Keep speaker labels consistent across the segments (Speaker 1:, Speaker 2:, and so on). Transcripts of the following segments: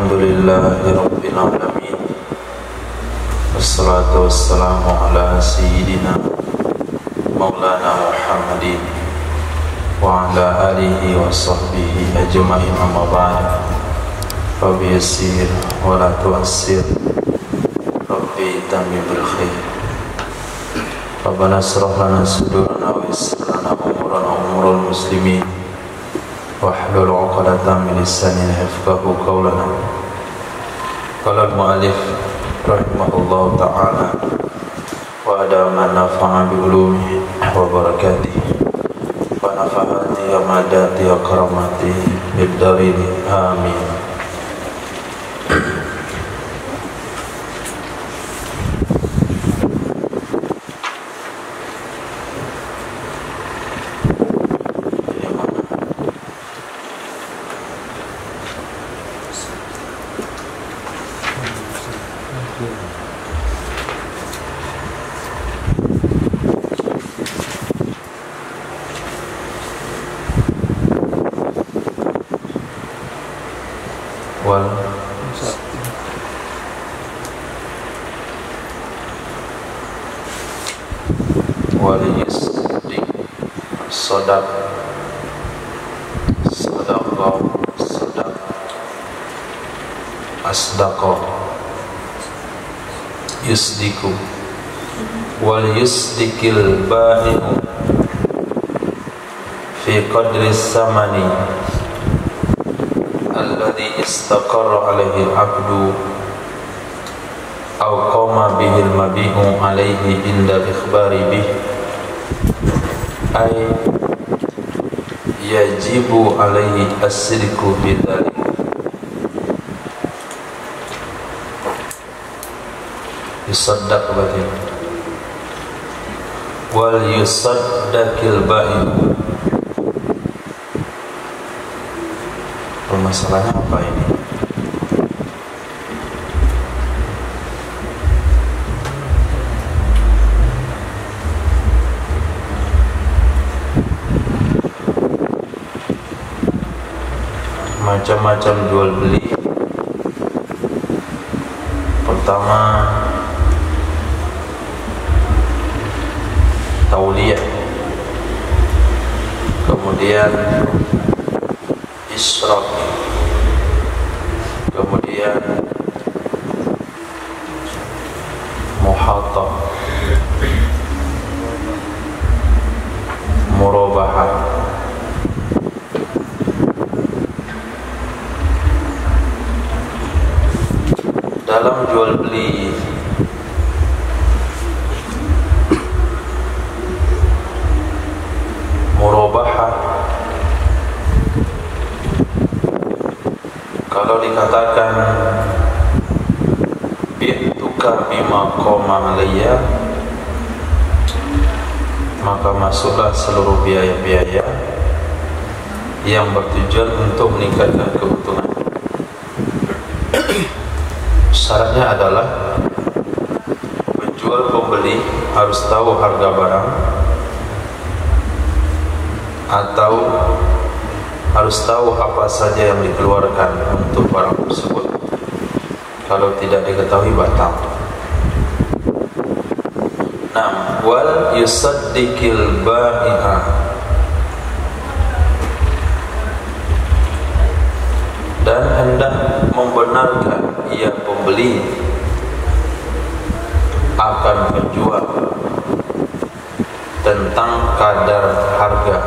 Speaker 1: Alhamdulillahi Rabbil Alamin. Wassalatu wassalamu ala Sayyidina Maulana Muhammadin wa ala alihi wa sahbihi ajma'in, amma ba'd. Rabbi yassir wa la tu'assir, Rabbi tamim bil khair. Rabbana shrah lana sudurana wa yassir lana umurana muslimin wahlul 'uqdatam min lisani yafqahu qawlana. Qala al-mu'allif rahimahullahu ta'ala wa adama nafa'a bi ulumihi wa barakatihi wa nafa'ati wa madati wa karamati bid darini amin. Waliyusdik sodak asdaqo yusdiku waliyusdikil bahi'u fi qadri samani alladhi istaqarra alaihi al-abdu aw qama bihil mabi'u alaihi inda ikhbari bih ay yajibu alaihi as-sidqu bidzalik. Yusaddaq berarti wal yusaddaqil ba'i. Permasalahannya apa ini? Macam-macam jual beli. Pertama, tauliyah, kemudian isyraq, kemudian muhatab, murabahah. Dalam jual beli murabahah, kalau dikatakan bi'tuka bima qama alayya, maka masuklah seluruh biaya-biaya yang bertujuan untuk meningkatkan keuntungan. Syaratnya adalah penjual pembeli harus tahu harga barang atau harus tahu apa saja yang dikeluarkan untuk barang tersebut. Kalau tidak diketahui, batal. Nah, wal yusaddiqil ba'i'a, dan hendak membenarkan ia pembeli akan penjual tentang kadar harga.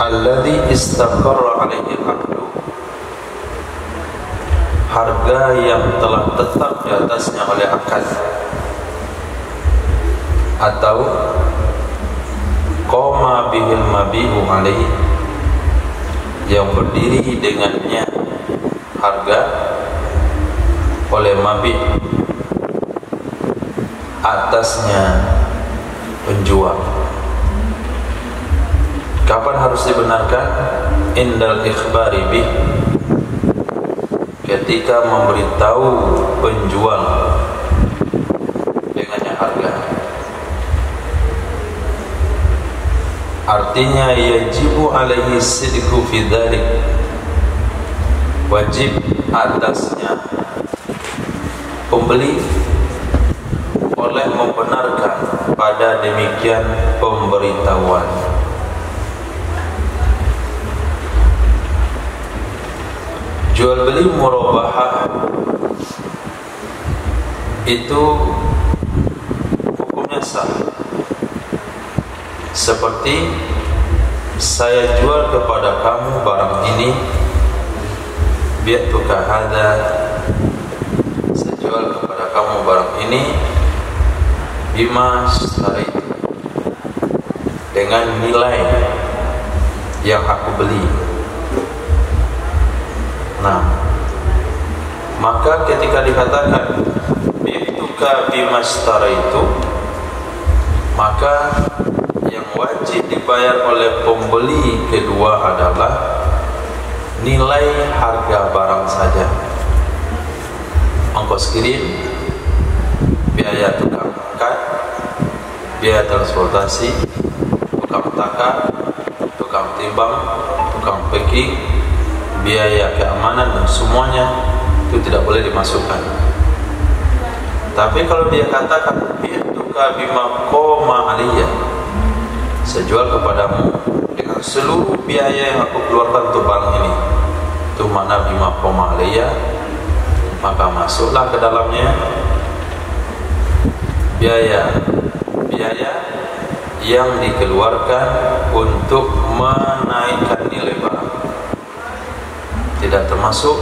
Speaker 1: Alladhi istaqarra alaihi al-'aqdu, harga yang telah tetap di atasnya oleh akad, atau qama bihil mabi'u alaihi, yang berdiri dengannya harga oleh mabi' atasnya penjual. Kapan harus dibenarkan? Indal ikhbari bih, ketika memberitahu penjual dengannya harga. artinya yajibu alaihi sidqu fi dzalik, wajib atasnya pembeli oleh membenarkan pada demikian pemberitahuan. Jual beli murabahah itu hukumnya sah. Seperti saya jual kepada kamu barang ini, bi'tuka hadza, saya jual kepada kamu barang ini bima syaraitu, dengan nilai yang aku beli. Nah, maka ketika dikatakan bi'tuka bima syaraitu, maka yang wajib dibayar oleh pembeli kedua adalah nilai harga barang saja. Ongkos kirim, biaya tukang angkat, biaya transportasi, tukang takar, tukang timbang, tukang packing, biaya keamanan, dan semuanya itu tidak boleh dimasukkan. Tapi kalau dia katakan bi'tuka bima qoma aliyya, saya jual kepadamu dengan seluruh biaya yang aku keluarkan untuk barang ini, itu makna bima qoma aliyya, maka masuklah ke dalamnya biaya yang dikeluarkan untuk menaikkan nilai barang. Tidak termasuk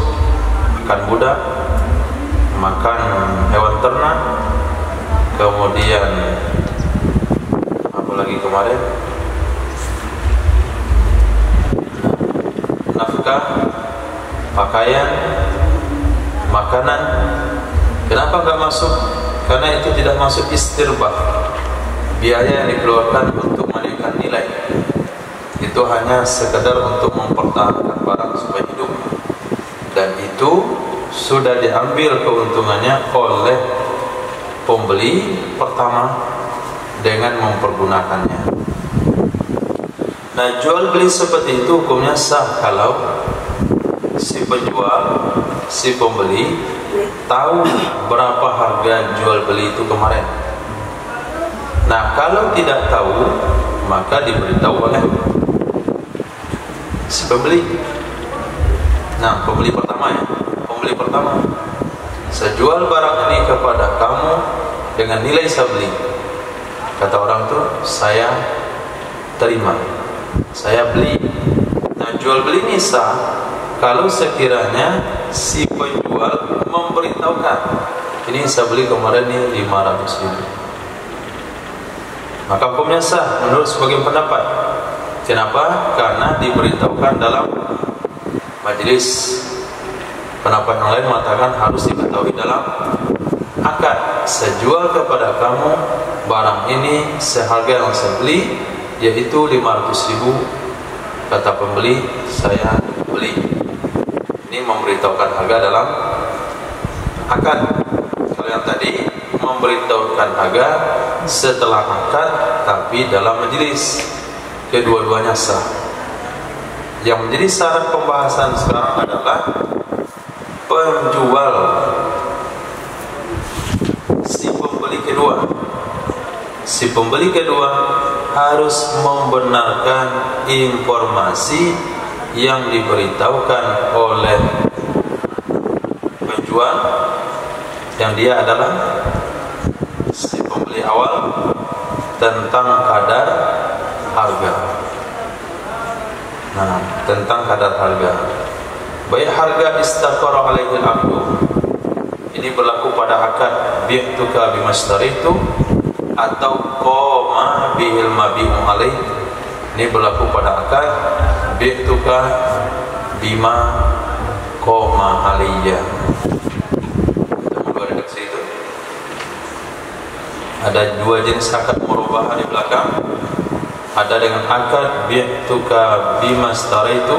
Speaker 1: makan budak, makan hewan ternak, kemudian apa lagi kemarin, nafkah, pakaian, makanan. Kenapa enggak masuk? Karena itu tidak masuk istirbah, biaya yang dikeluarkan untuk menaikkan nilai. Itu hanya sekedar untuk mempertahankan barang supaya hidup, dan itu sudah diambil keuntungannya oleh pembeli pertama dengan mempergunakannya. Nah, jual beli seperti itu hukumnya sah kalau si penjual, si pembeli tahu berapa harga jual beli itu kemarin. Nah, kalau tidak tahu, maka diberitahu oleh si pembeli. Nah, pembeli pertama ya, pembeli pertama, saya jual barang ini kepada kamu dengan nilai saya beli. Kata orang itu, saya terima, saya beli. Nah, jual beli ini sah kalau sekiranya si penjual memberitahukan, ini saya beli kemarin ini 500.000. Maka hukumnya sah menurut sebagian pendapat. Kenapa? Karena diberitahukan dalam majelis. Pendapat yang lain mengatakan harus diketahui dalam akad. Saya jual kepada kamu barang ini seharga yang saya beli, yaitu 500.000. Kata pembeli, saya beli. Ini memberitahukan harga dalam akad. Kalau yang tadi memberitahukan harga setelah akad tapi dalam majelis, kedua-duanya sah. Yang menjadi syarat pembahasan sekarang adalah penjual, si pembeli kedua harus membenarkan informasi yang diberitahukan oleh penjual, yang dia adalah si pembeli awal, tentang kadar harga. Nah, tentang kadar harga, baik harga istaqara alaihi al-aqdu, ini berlaku pada akad bi'tuka bimashtaritu, atau qoma bihil mabi'u alaih, ini berlaku pada akad bi'tuka bima qoma aliyya. Dua redaksi itu. Ada dua jenis akad murabahah di belakang. Ada dengan akad bi'tuka bimashtaritu,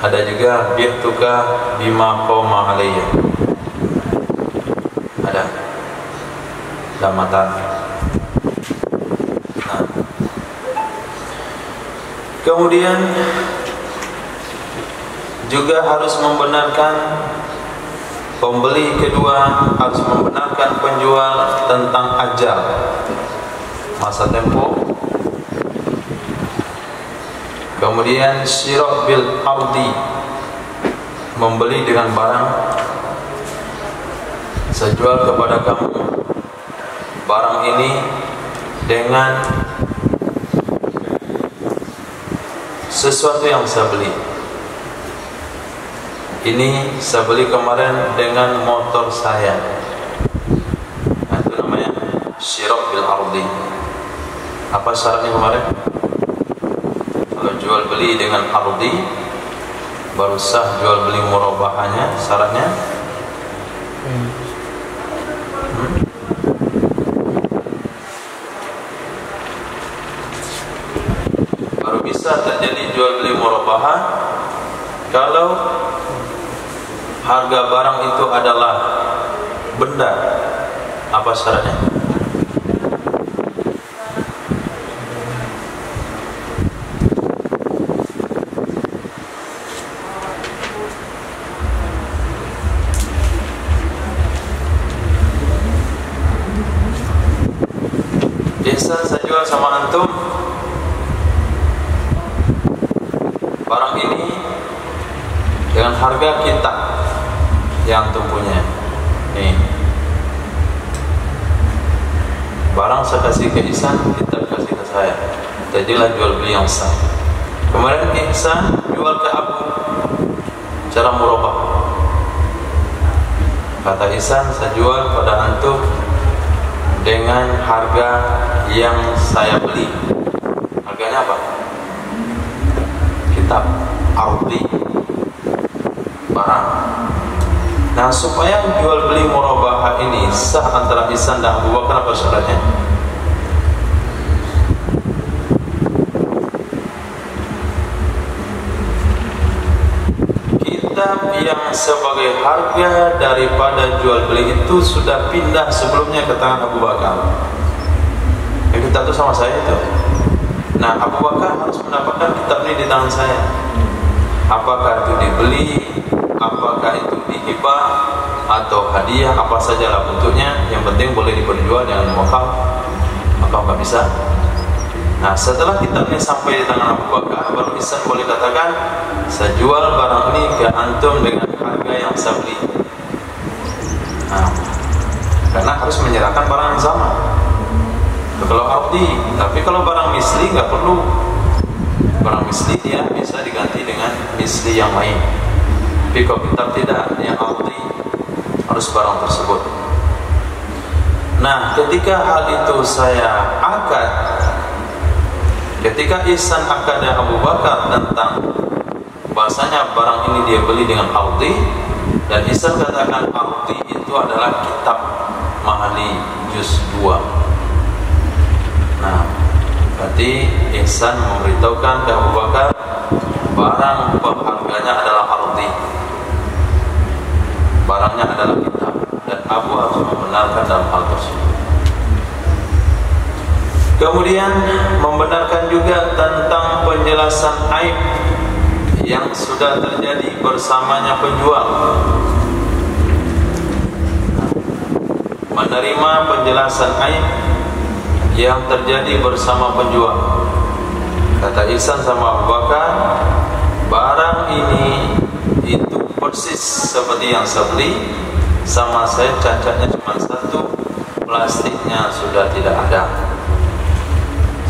Speaker 1: ada juga bi'tuka bima qoma aliyya. Ada damatan. Nah, Kemudian juga harus membenarkan pembeli kedua, harus membenarkan penjual tentang ajal, masa tempo. Kemudian syira' bil ardi, membeli dengan barang. Saya jual kepada kamu barang ini dengan sesuatu yang saya beli. Ini saya beli kemarin dengan motor saya. Nah, itu namanya syira' bil ardi. Apa syaratnya kemarin? Kalau jual beli dengan ardi, baru sah jual beli murabahanya. Syaratnya baru bisa terjadi jual beli murabahah kalau harga barang itu adalah benda. Apa syaratnya? Biasa saya jual sama antum barang ini dengan harga kitab yang antum punya. Nih, barang saya kasih ke Ihsan, kitab kasih ke saya. Jadilah jual beli yang sah. Kemarin Ihsan jual ke Abu cara murabah. Kata Ihsan, saya jual pada antum dengan harga yang saya beli. Harganya apa? Kitab ardi, barang. Nah, supaya jual beli murabahah ini sah antara Ihsan dan Abu Bakar, apa syaratnya? Kitab yang sebagai harga daripada jual beli itu sudah pindah sebelumnya ke tangan Abu Bakar. Yang kitab itu sama saya itu. Nah, Abu Bakar harus mendapatkan kitab ini di tangan saya. Apakah itu dibeli, apakah itu dihibah atau hadiah, apa sajalah bentuknya, yang penting boleh diperjual dengan wakaf. Maka nggak bisa. Nah, setelah kitab ini sampai di tangan Abu Bakar, baru Ihsan boleh katakan, saya jual barang ini ke antum dengan harga yang saya beli. Nah, karena harus menyerahkan barang yang sama. Kalau ardi, tapi kalau barang misli nggak perlu. Barang misli dia bisa diganti dengan misli yang lain. Tapi kalau kitab tidak, yang ardi harus barang tersebut. Nah, ketika hal itu saya akad, ketika Ihsan akad dengan Abu Bakar tentang bahasanya barang ini dia beli dengan ardi, dan Ihsan katakan ardi itu adalah kitab Mahali juz 2. Nah, berarti Ihsan memberitahukan ke Abu Bakar barang harganya adalah ardi, barangnya adalah kitab, dan Abu harus membenarkan dalam hal tersebut. Kemudian membenarkan juga tentang penjelasan aib yang sudah terjadi bersamanya penjual. Menerima penjelasan aib yang terjadi bersama penjual. Kata Ihsan sama Abu Bakar, barang ini itu persis seperti yang saya beli, sama saya cacatnya cuma satu, plastiknya sudah tidak ada.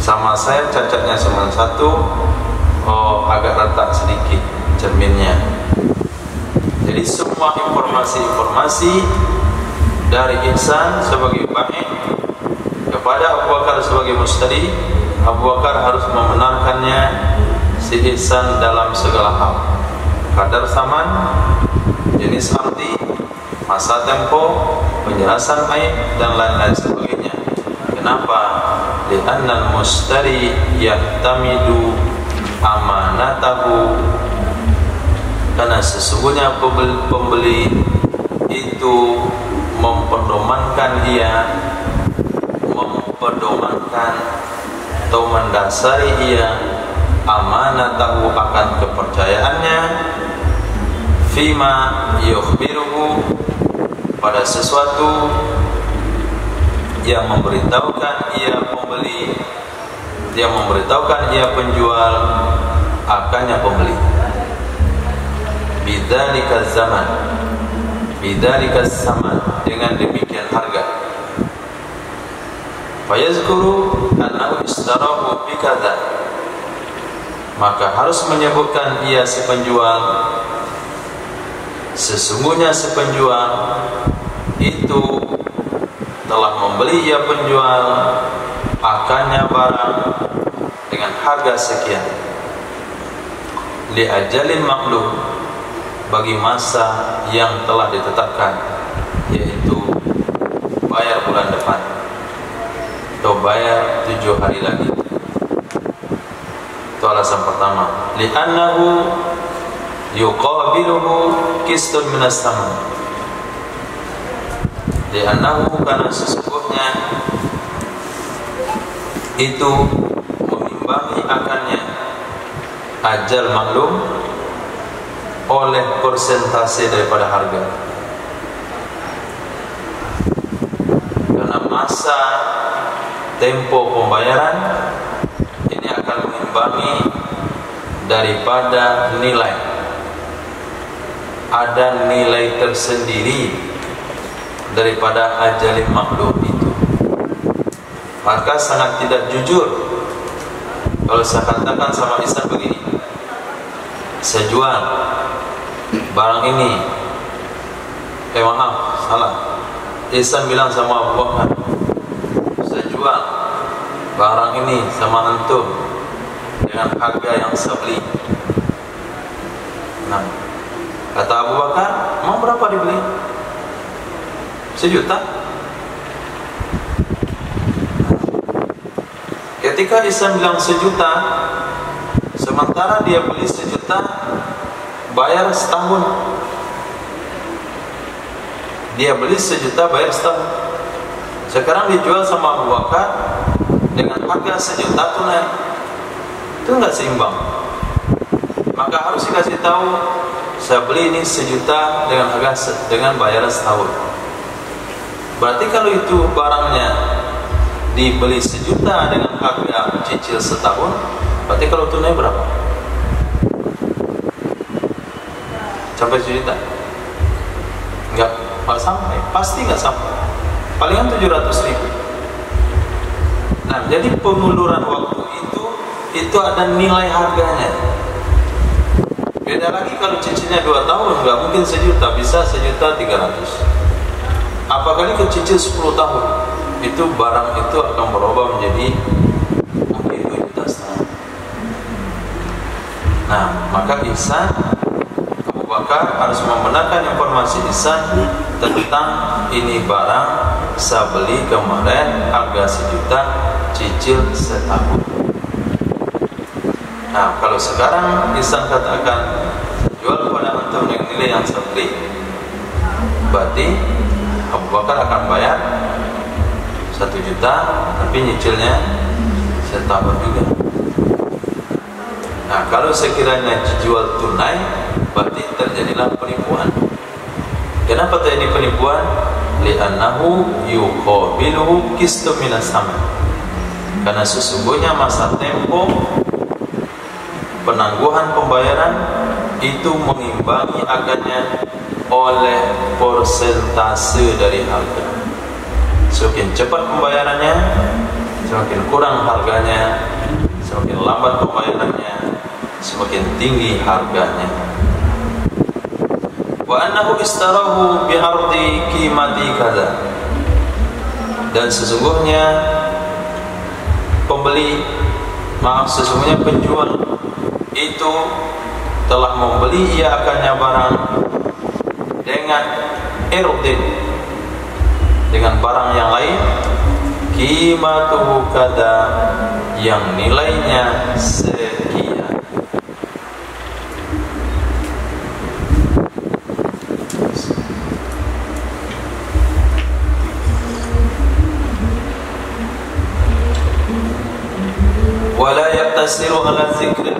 Speaker 1: Sama saya cacatnya cuma satu, agak retak sedikit cerminnya. Jadi semua informasi-informasi dari Ihsan sebagai baik kepada Abu Bakar sebagai mustari, Abu Bakar harus membenarkannya si Ihsan dalam segala hal. Kadar saman, jenis arti, masa tempo, penjelasan aib, dan lain-lain sebagainya. Kenapa? Li'annal mustari yahtamidu amanatahu, karena sesungguhnya pembeli itu memperdomankan memperdomankan atau mendasari ia amanatahu akan kepercayaannya, fima yukhbiruhu pada sesuatu yang memberitahukan ia pembeli, yang memberitahukan ia penjual akannya pembeli. Bidzalika zaman, bidzalika zaman, dengan demikian harga. Fayazkuru annahu ishtarahu bikadza, maka harus menyebutkan ia si penjual, sesungguhnya si penjual itu telah membeli ia penjual akannya barang dengan harga sekian, li ajalin maklum, bagi masa yang telah ditetapkan, yaitu bayar bulan depan atau bayar 7 hari lagi. Itu alasan pertama. Li'annahu yuqabiluhu qistun minas saman. Li'annahu, karena sesungguhnya itu mengimbangi akannya ajal maklum oleh persentase daripada harga. Karena masa tempo pembayaran ini akan mengimbangi daripada nilai. Ada nilai tersendiri daripada ajalin maklum itu. Maka sangat tidak jujur kalau saya katakan sama Ihsan begini, saya jual barang ini, maaf, salah. Ihsan bilang sama Abu Bakar, saya jual barang ini sama antum dengan harga yang saya beli. Nah, kata Abu Bakar, mau berapa dibeli? 1 juta. Ketika Ihsan bilang 1 juta, sementara dia beli 1 juta, bayar setahun. Dia beli 1 juta, bayar setahun. Sekarang dijual sama Abu Bakar dengan harga 1 juta tunai. Itu enggak seimbang. Maka harus dikasih tahu, saya beli ini 1 juta dengan harga, dengan bayaran setahun. Berarti kalau itu barangnya dibeli 1 juta dengan harga cicil setahun, berarti kalau tunai berapa? Sampai 1 juta? Enggak sampai, pasti enggak sampai. Palingan 700.000. Nah, jadi pengunduran waktu itu ada nilai harganya. Beda lagi kalau cicilnya 2 tahun, enggak mungkin 1 juta, bisa 1.300.000. Apalagi ke cicil 10 tahun, itu barang itu akan berubah menjadi mungkin 2,5 juta. Nah, maka Ihsan, Abu Bakar harus membenarkan informasi Ihsan tentang ini barang saya beli kemarin harga 1 juta, cicil setahun. Nah, kalau sekarang Ihsan katakan jual kepada antum dengan nilai yang saya beli, berarti Abu Bakar akan bayar 1 juta, tapi nyicilnya setahun juga. Nah, kalau sekiranya dijual tunai, berarti terjadilah penipuan. Kenapa terjadi penipuan? Li'annahu yuqabiluhu qistun minas saman. Karena sesungguhnya masa tempo penangguhan pembayaran itu mengimbangi akannya oleh persentase dari harga. Semakin cepat pembayarannya, semakin kurang harganya. Semakin lambat pembayarannya, semakin tinggi harganya. Wa annahu istarahu bi'ardi qimati kadza. Dan sesungguhnya sesungguhnya penjual itu telah membeli ia akannya barang dengan irdin, dengan barang yang lain, qimatuhu kadza, yang nilainya sekian. Wala yaktasiru ala zikril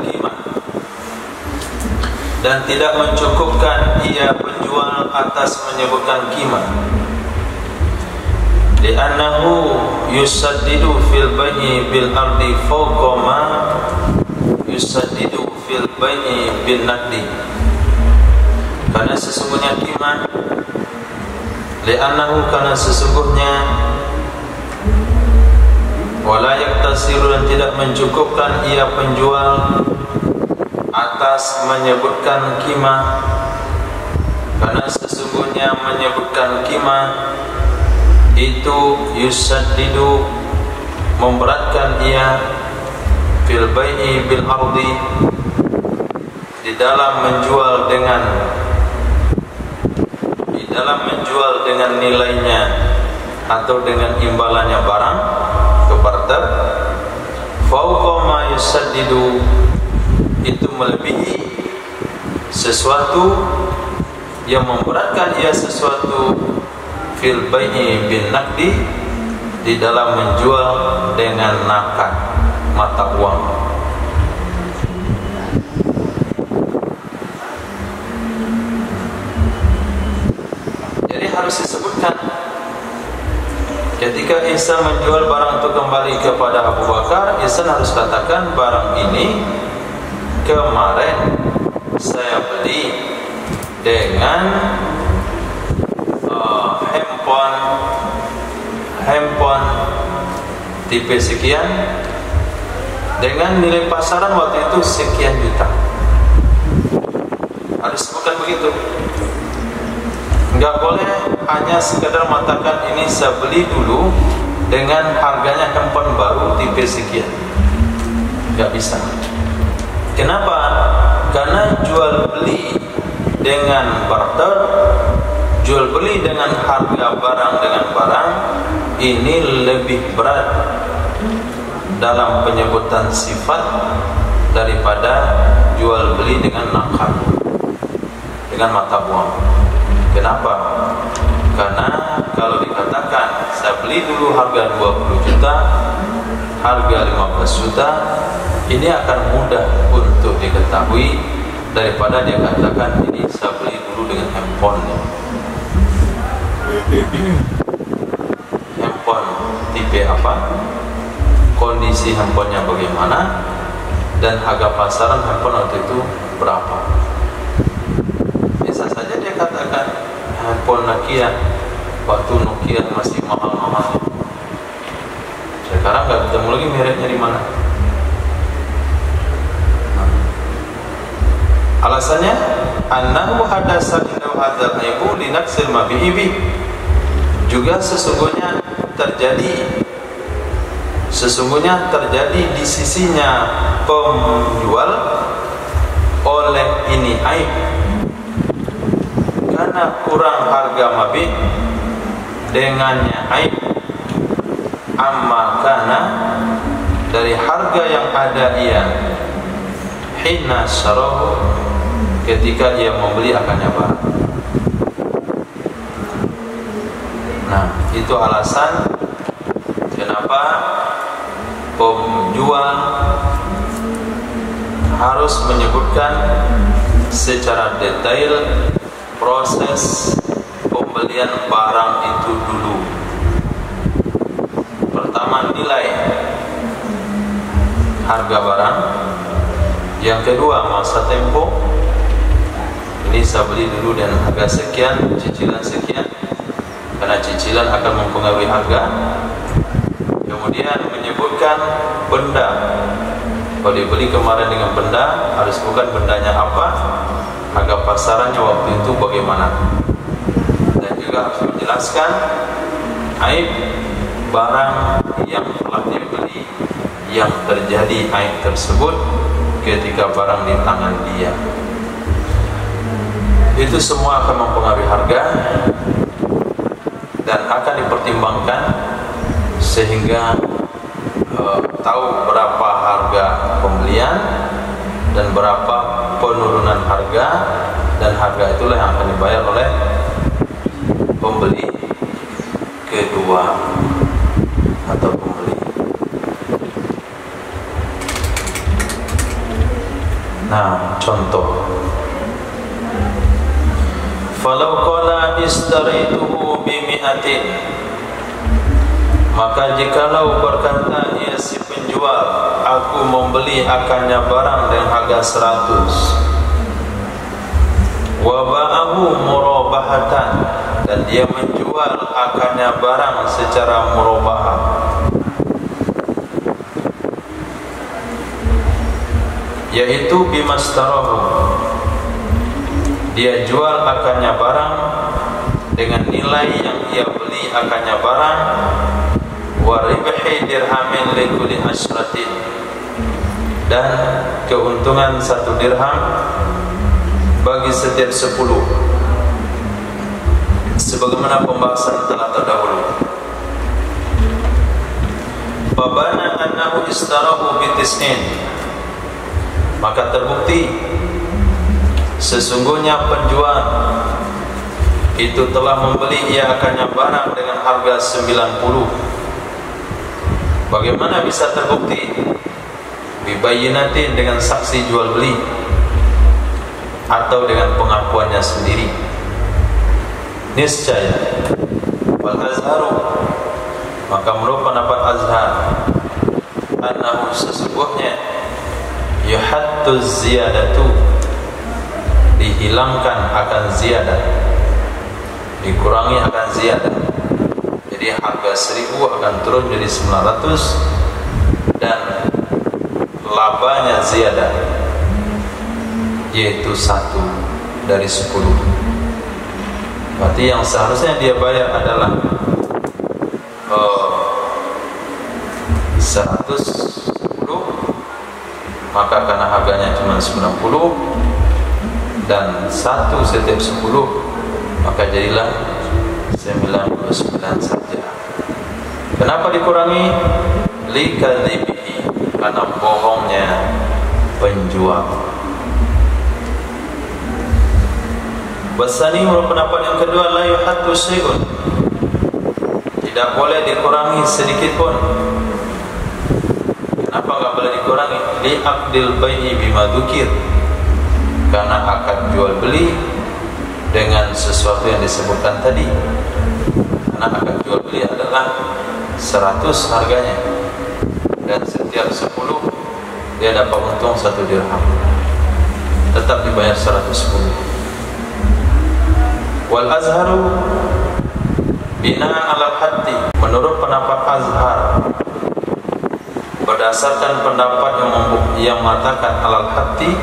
Speaker 1: dan tidak mencukupkan ia penjual atas menyebutkan qimah. Li'annahu yusaddidu fil bai'i bil ardi fawqa ma yusaddidu fil bai'i bin naqdi. Karena sesungguhnya qimah, li'annahu, karena sesungguhnya, wala yaktasiru, dan tidak mencukupkan ia penjual atas menyebutkan qimah. Karena sesungguhnya menyebutkan qimah itu yusaddidu, memberatkan ia, fil bai'i bil ardi, di dalam menjual dengan nilainya atau dengan imbalannya barang ke barter. Fauqa ma yusaddidu, itu melebihi sesuatu yang memberatkan ia sesuatu, fil bai'i bin naqdi, di dalam menjual dengan nakad, mata uang. Jadi harus disebutkan ketika insan menjual barang itu kembali kepada Abu Bakar, insan harus katakan barang ini kemarin saya beli dengan handphone tipe sekian dengan nilai pasaran waktu itu sekian juta. Harus sebutkan begitu. Enggak boleh hanya sekadar mengatakan ini saya beli dulu dengan harganya handphone baru tipe sekian. Enggak bisa. Kenapa? Karena jual beli dengan barter, jual beli dengan harga barang dengan barang, ini lebih berat dalam penyebutan sifat daripada jual beli dengan nakal, dengan mata uang. Kenapa? Karena kalau dikatakan saya beli dulu harga 20 juta, harga 15 juta, ini akan mudah untuk diketahui daripada dia katakan ini saya beli dulu dengan handphone. Handphone tipe apa, kondisi handphonenya bagaimana, dan harga pasaran handphone waktu itu berapa. Bisa saja dia katakan handphone Nokia, waktu Nokia masih mahal-mahal, sekarang nggak ketemu lagi mereknya di mana. Alasannya annahu hadasa indahu hadzal aibu li naqsil mabi'i bi, juga sesungguhnya terjadi di sisinya penjual oleh ini aib, karena kurang harga mabi' dengannya aib, amma kana, dari harga yang ada ia, hina syarahu, ketika ia membeli akannya barang. Nah, itu alasan kenapa penjual harus menyebutkan secara detail proses pembelian barang itu dulu. Pertama, nilai harga barang. Yang kedua, masa tempo. Ini saya beli dulu dan harga sekian, cicilan sekian, karena cicilan akan mempengaruhi harga. Kemudian menyebutkan benda. Kalau dibeli kemarin dengan benda, harus bukan bendanya apa, harga pasarannya waktu itu bagaimana, dan juga harus menjelaskan aib barang yang telah dibeli, yang terjadi aib tersebut ketika barang di tangan dia. Itu semua akan mempengaruhi harga dan akan dipertimbangkan sehingga tahu berapa harga pembelian dan berapa penurunan harga, dan harga itulah yang akan dibayar oleh pembeli kedua atau pembeli. Nah, contoh Falau qala istarituhu bimi'atin, maka jikalau berkata ia si penjual, aku membeli akannya barang dengan harga 100, wa ba'ahu murabahatan, dan dia menjual akannya barang secara murabahah, yaitu bimastarahu, dia jual akannya barang dengan nilai yang ia beli akannya barang, wa ribhi dirhamin likulli asyratin, dan keuntungan 1 dirham bagi setiap 10, sebagaimana pembahasan telah terdahulu. Babana annahu istarahu bitis'in, maka terbukti sesungguhnya penjual itu telah membeli ia akannya barang dengan harga 90. Bagaimana bisa terbukti? Bibayinatin, dengan saksi jual beli atau dengan pengakuannya sendiri. Niscaya wal azharu, maka menurut pendapat Azhar, annahu sesungguhnya yuhattu ziyadatu, dihilangkan akan ziyadah, dikurangi akan ziyadah. Jadi harga 1000 akan turun jadi 900, dan labanya ziyadah, yaitu 1 dari 10. Berarti yang seharusnya dia bayar adalah 110, maka karena harganya cuma 90 dan 1 setiap 10, maka jadilah 99 saja. Kenapa dikurangi? Likadhibihi, karena bohongnya penjual. Wasani, menurut pendapat yang kedua, la yuhattu syai'un, tidak boleh dikurangi sedikit pun. Kenapa enggak boleh dikurangi? Li aqdil bai'i bima dzukir, karena akad jual beli dengan sesuatu yang disebutkan tadi. Karena akad jual beli adalah 100 harganya, dan setiap 10 dia dapat untung 1 dirham, tetap dibayar 110. Wal azharu bina'an ala haddi, menurut pendapat Azhar, berdasarkan pendapat yang mengatakan alal haddi,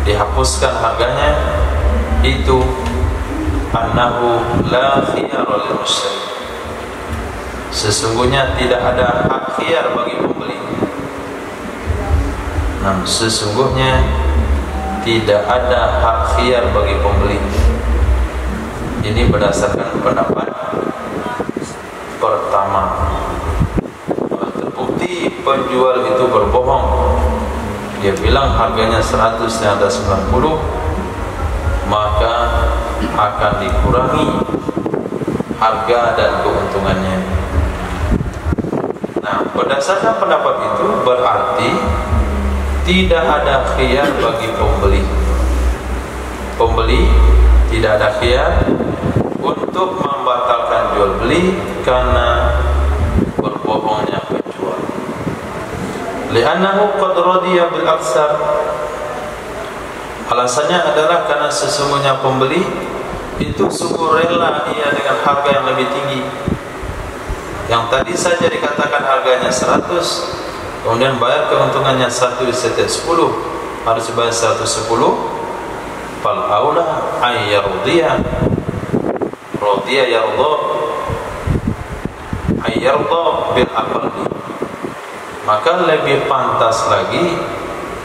Speaker 1: dihapuskan harganya, itu annahu la khiyara lil mushtari, sesungguhnya tidak ada hak khiyar bagi pembeli. Nah, sesungguhnya tidak ada hak khiyar bagi pembeli. Ini berdasarkan pendapat pertama. Kalau terbukti penjual itu berbohong, dia bilang harganya 100 dan ada 90, maka akan dikurangi harga dan keuntungannya. Nah, berdasarkan pendapat itu berarti tidak ada khiyar bagi pembeli. Pembeli tidak ada khiyar untuk membatalkan jual beli karena berbohongnya penjual. Li'annahu qad radiya bil aksar, alasannya adalah karena sesungguhnya pembeli itu sungguh rela ia dengan harga yang lebih tinggi. Yang tadi saja dikatakan harganya 100, kemudian bayar keuntungannya 1 setiap 10, harus bayar 110. Fal aula ay yardiya, radiya yarda, ay yarda bil aqli, maka lebih pantas lagi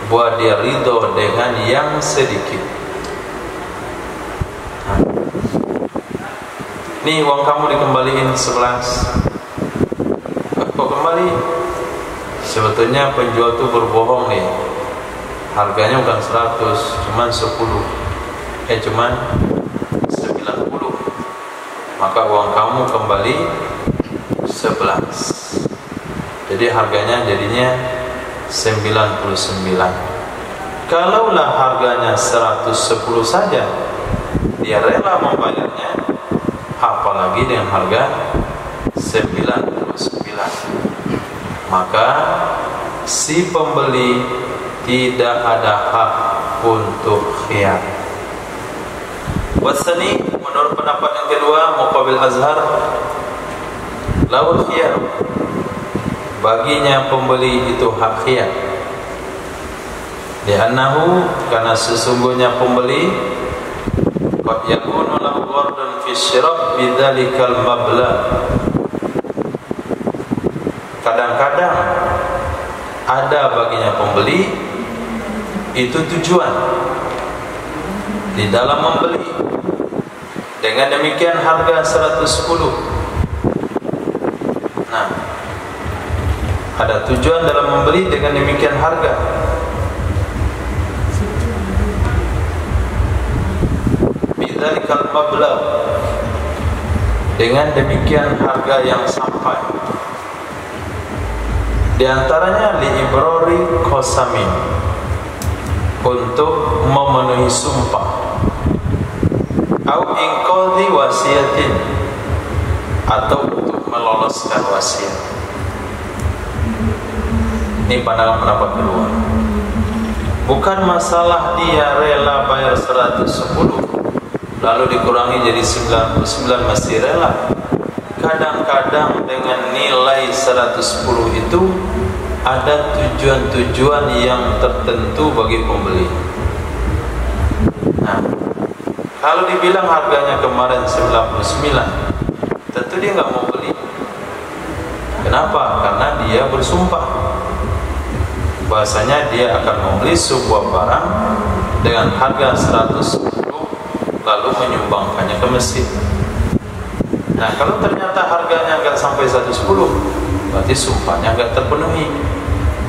Speaker 1: buat dia ridho dengan yang sedikit. Nih uang kamu dikembaliin 11, kok kembali? Sebetulnya penjual tuh berbohong nih, harganya bukan 100, cuman 10, cuman 90, maka uang kamu kembali 11. Jadi harganya jadinya 99. Kalaulah harganya 110 saja, dia rela membayarnya, apalagi dengan harga 99, maka si pembeli tidak ada hak untuk khiyar. Wasani, menurut pendapat yang kedua, Muqabil Azhar, lawul khiyar, baginya pembeli itu hak khiyar. Li'annahu, karena sesungguhnya pembeli qad yakunu lahu ghardun fi syira' bidzalikal mabla'. Kadang-kadang ada baginya pembeli itu tujuan di dalam membeli. Dengan demikian harga 110. Nah, ada tujuan dalam membeli, dengan demikian harga. Bidzalikal mabla', dengan demikian harga yang sampai. Di antaranya li'ibrari qasamin, untuk memenuhi sumpah, au inqadhi wasiyatin, atau untuk meloloskan wasiat. Ini pandangan pendapat kedua. Bukan masalah dia rela bayar 110 lalu dikurangi jadi 99 masih rela. Kadang-kadang dengan nilai 110 itu ada tujuan-tujuan yang tertentu bagi pembeli. Nah, kalau dibilang harganya kemarin 99, tentu dia nggak mau beli. Kenapa? Karena dia bersumpah bahasanya dia akan membeli sebuah barang dengan harga 110 lalu menyumbangkannya ke masjid. Nah, kalau ternyata harganya nggak sampai 110, berarti sumpahnya nggak terpenuhi,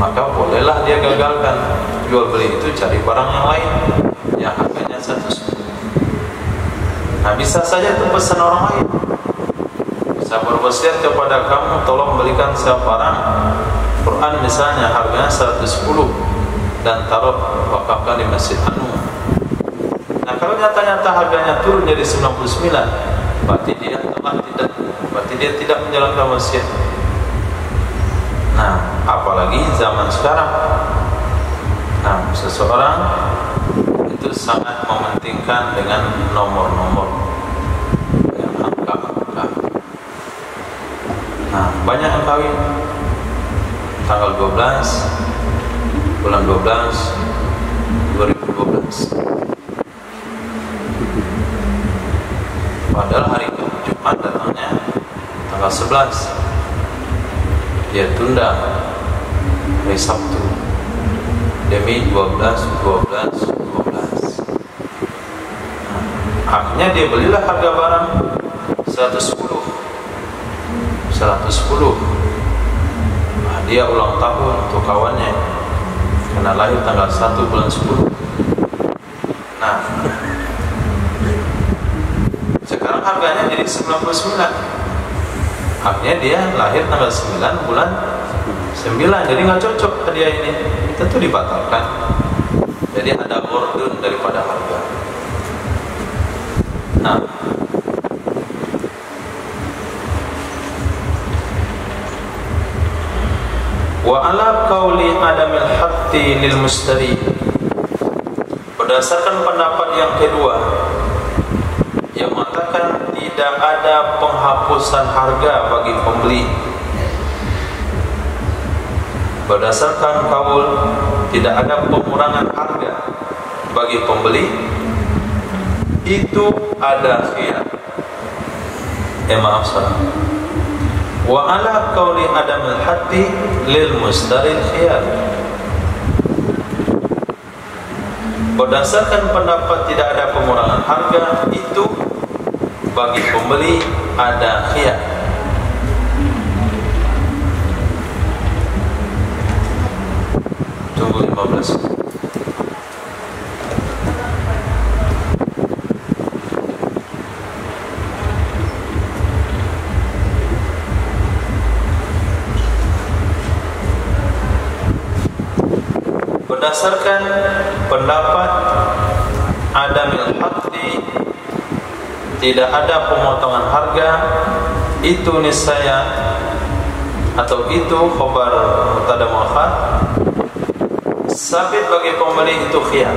Speaker 1: maka bolehlah dia gagalkan jual beli itu, cari barang yang lain yang harganya 110. Nah, bisa saja itu pesan orang lain. Saya berwasiat kepada kamu, tolong belikan saya barang Quran misalnya harganya 110 dan taruh wakafkan di Masjid Anu. Nah, kalau nyata-nyata harganya turun jadi 99, berarti dia tidak menjalankan wasiat. Nah, apalagi zaman sekarang. Nah, seseorang itu sangat mementingkan dengan nomor-nomor, dengan angka-angka. Nah, banyak yang kawin tanggal 12 bulan 12 2012, padahal hari Jumat datangnya tanggal 11, dia tunda hari Sabtu demi 12. Nah, akhirnya dia belilah harga barang 110. Nah, dia ulang tahun untuk kawannya karena lahir tanggal 1 bulan 10. Nah, sekarang harganya jadi 99. Akhirnya dia lahir tanggal 9 bulan 9, jadi nggak cocok hadiah ini, tentu dibatalkan. Jadi ada ghordun daripada harga. Nah, wa ala qauli adamil haqqi lil mustari, berdasarkan pendapat yang kedua yang mengatakan tidak ada penghapusan harga bagi pembeli, berdasarkan kaul tidak ada pengurangan harga bagi pembeli, itu ada khiyar. Maaf salah. Wa ala qauli adamil haqqi lil mustari khiyar, berdasarkan pendapat tidak ada pengurangan harga, itu bagi pembeli ada khiyar. Tunggu 15. Berdasarkan pendapat adamil haqqi tidak ada pemotongan harga, itu niscaya atau itu khabar mubtada muakhar, sabit bagi pembeli itu khiyar.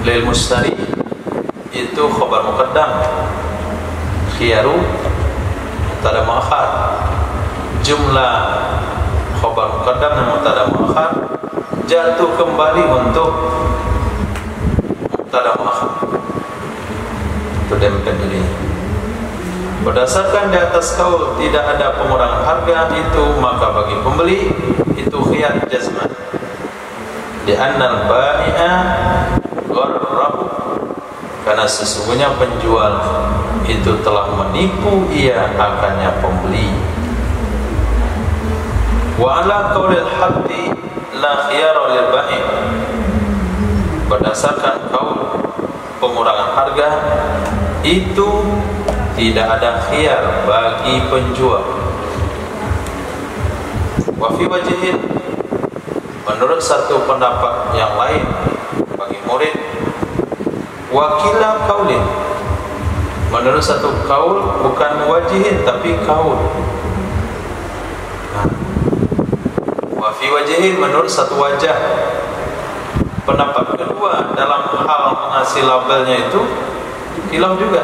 Speaker 1: Lil mushtari itu khabar muqaddam, khiyaru mubtada muakhar, jumlah khabar muqaddam dan mubtada muakhar jatuh kembali untuk mubtada muakhar. Itu dempet ini. Berdasarkan di atas kaul tidak ada pengurangan harga itu, maka bagi pembeli itu khiyar jazman. Di annal bai'a gharrahu, karena sesungguhnya penjual itu telah menipu ia akannya pembeli. Wa ala qaulil haqqi la khiyara lil bai', berdasarkan kaul pengurangan harga itu tidak ada khiyar bagi penjual. Wa fi wajhin, menurut satu pendapat yang lain bagi murid, wakila kaulin, menurut satu kaul bukan wajhin tapi kaul. Wa fi wajhin, menurut satu wajah. Pendapat kedua dalam hal mengasih labelnya itu khilaf juga.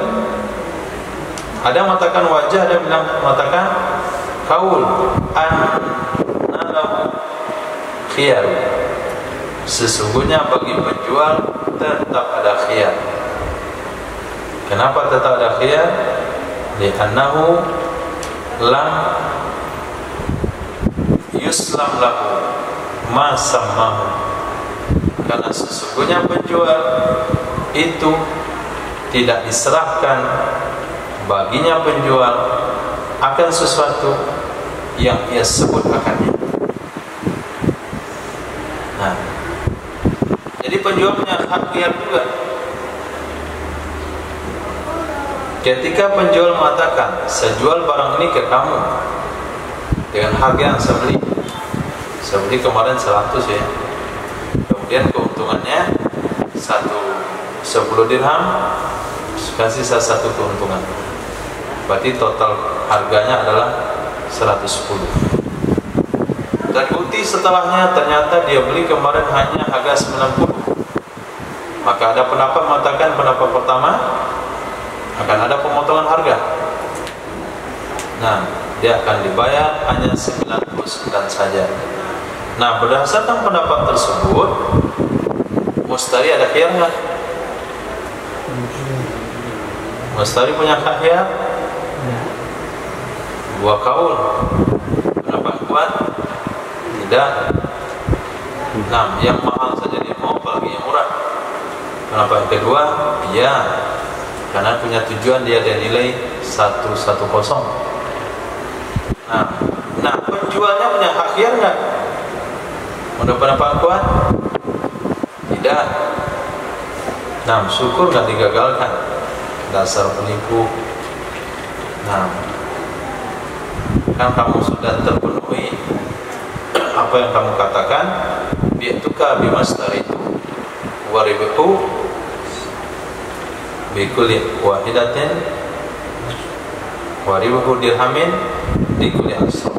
Speaker 1: Ada yang mengatakan wajah, ada yang mengatakan kaul. An-nalahu khiyar, sesungguhnya bagi penjual tetap ada khiyar. Kenapa tetap ada khiyar? Li'annahu lam yuslam lahu ma sammahu, karena sesungguhnya penjual itu tidak diserahkan baginya penjual akan sesuatu yang ia sebut akannya. Nah, jadi penjual punya hak khiyar juga. Ketika penjual mengatakan, saya jual barang ini ke kamu dengan harga yang saya beli kemarin 100 ya, kemudian keuntungannya 10 dirham, kasih saya 1 keuntungan, berarti total harganya adalah 110. Dan bukti setelahnya ternyata dia beli kemarin hanya harga 90. Maka ada pendapat mengatakan, pendapat pertama akan ada pemotongan harga. Nah, dia akan dibayar hanya 99 saja. Nah, berdasarkan pendapat tersebut, mustari ada khiyar nggak? Mustari punya hak khiyar? Dua kaul. Pendapat kuat? Tidak. Nah, yang mahal saja dia mau, apalagi yang murah. Pendapat yang kedua? Iya, karena punya tujuan dia ada nilai 110. Nah, penjualnya punya hak khiyar nggak? Menurut pendapat kuat? Tidak. Nah, syukur nggak digagalkan, dasar penipu. Nah, kan kamu sudah terpenuhi apa yang kamu katakan, bi'tuka bimastari itu waribihu bikulli wahidatin waribihu dirhamin bikulli asr.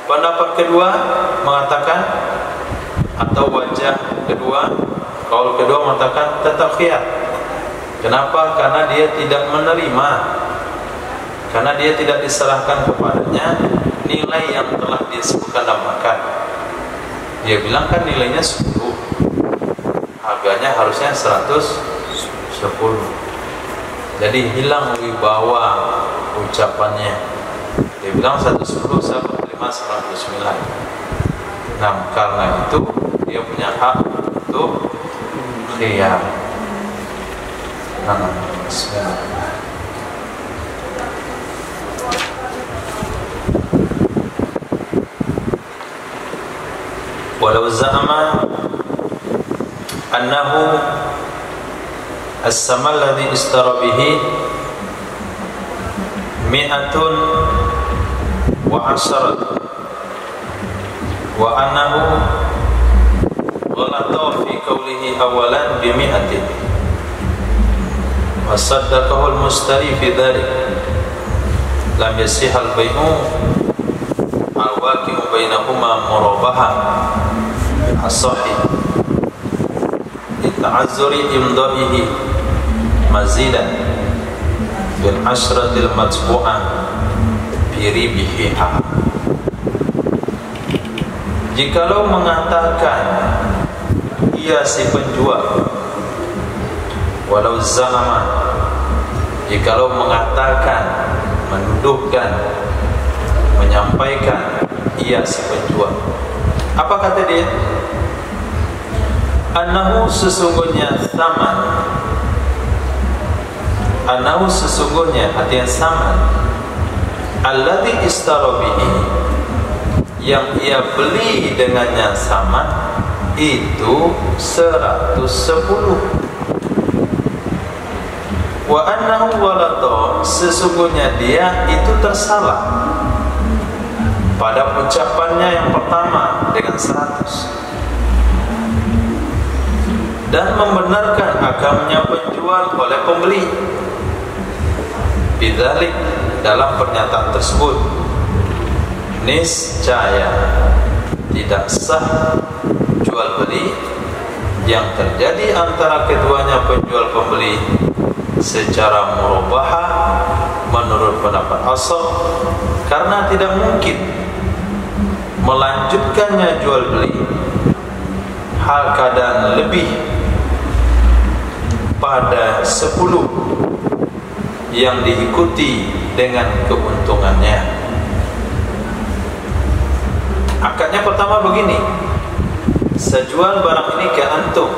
Speaker 1: Pendapat kedua mengatakan, atau wajah kedua, kaul kedua mengatakan tetap khiyar. Kenapa? Karena dia tidak menerima, karena dia tidak diserahkan kepadanya nilai yang telah disebutkan dalam akad. Dia bilang kan nilainya 10, harganya harusnya 110. Jadi hilang wibawa ucapannya. Dia bilang 110, saya menerima 99. Nah, karena itu dia punya hak untuk khiyar. Nah, bismillah. Walau za'ama annahu as-sama alladhi istara bihi mi'atun wa asharatun wa annahu ghalata fi qawlihi awalan bi mi'atin wasaddaqahu al-mustari fi dhalik lam yasih al-bai'u al-waqi'u bainahuma murabaha as-sahih lita'azzuri imda'ihi mazidan bil ashratil matbu'ah bi ribihiha. Jikalau mengatakan ia si penjual, walau za'ama, jikalau mengatakan, menuduhkan, menyampaikan ia si penjual, apa kata dia? Annahu sesungguhnya saman, annahu sesungguhnya artinya saman, alladhi istara bihi, yang ia beli dengannya saman itu 110. Wa annahu walata, sesungguhnya dia itu tersalah pada ucapannya yang pertama dengan 100 dan membenarkan agamnya penjual oleh pembeli. Bidzalik, dalam pernyataan tersebut niscaya tidak sah jual beli yang terjadi antara keduanya penjual pembeli secara murabahah menurut pendapat asal, karena tidak mungkin melanjutkannya jual beli hal keadaan lebih pada 10 yang diikuti dengan keuntungannya. Akadnya pertama begini, saya jual barang ini ke antum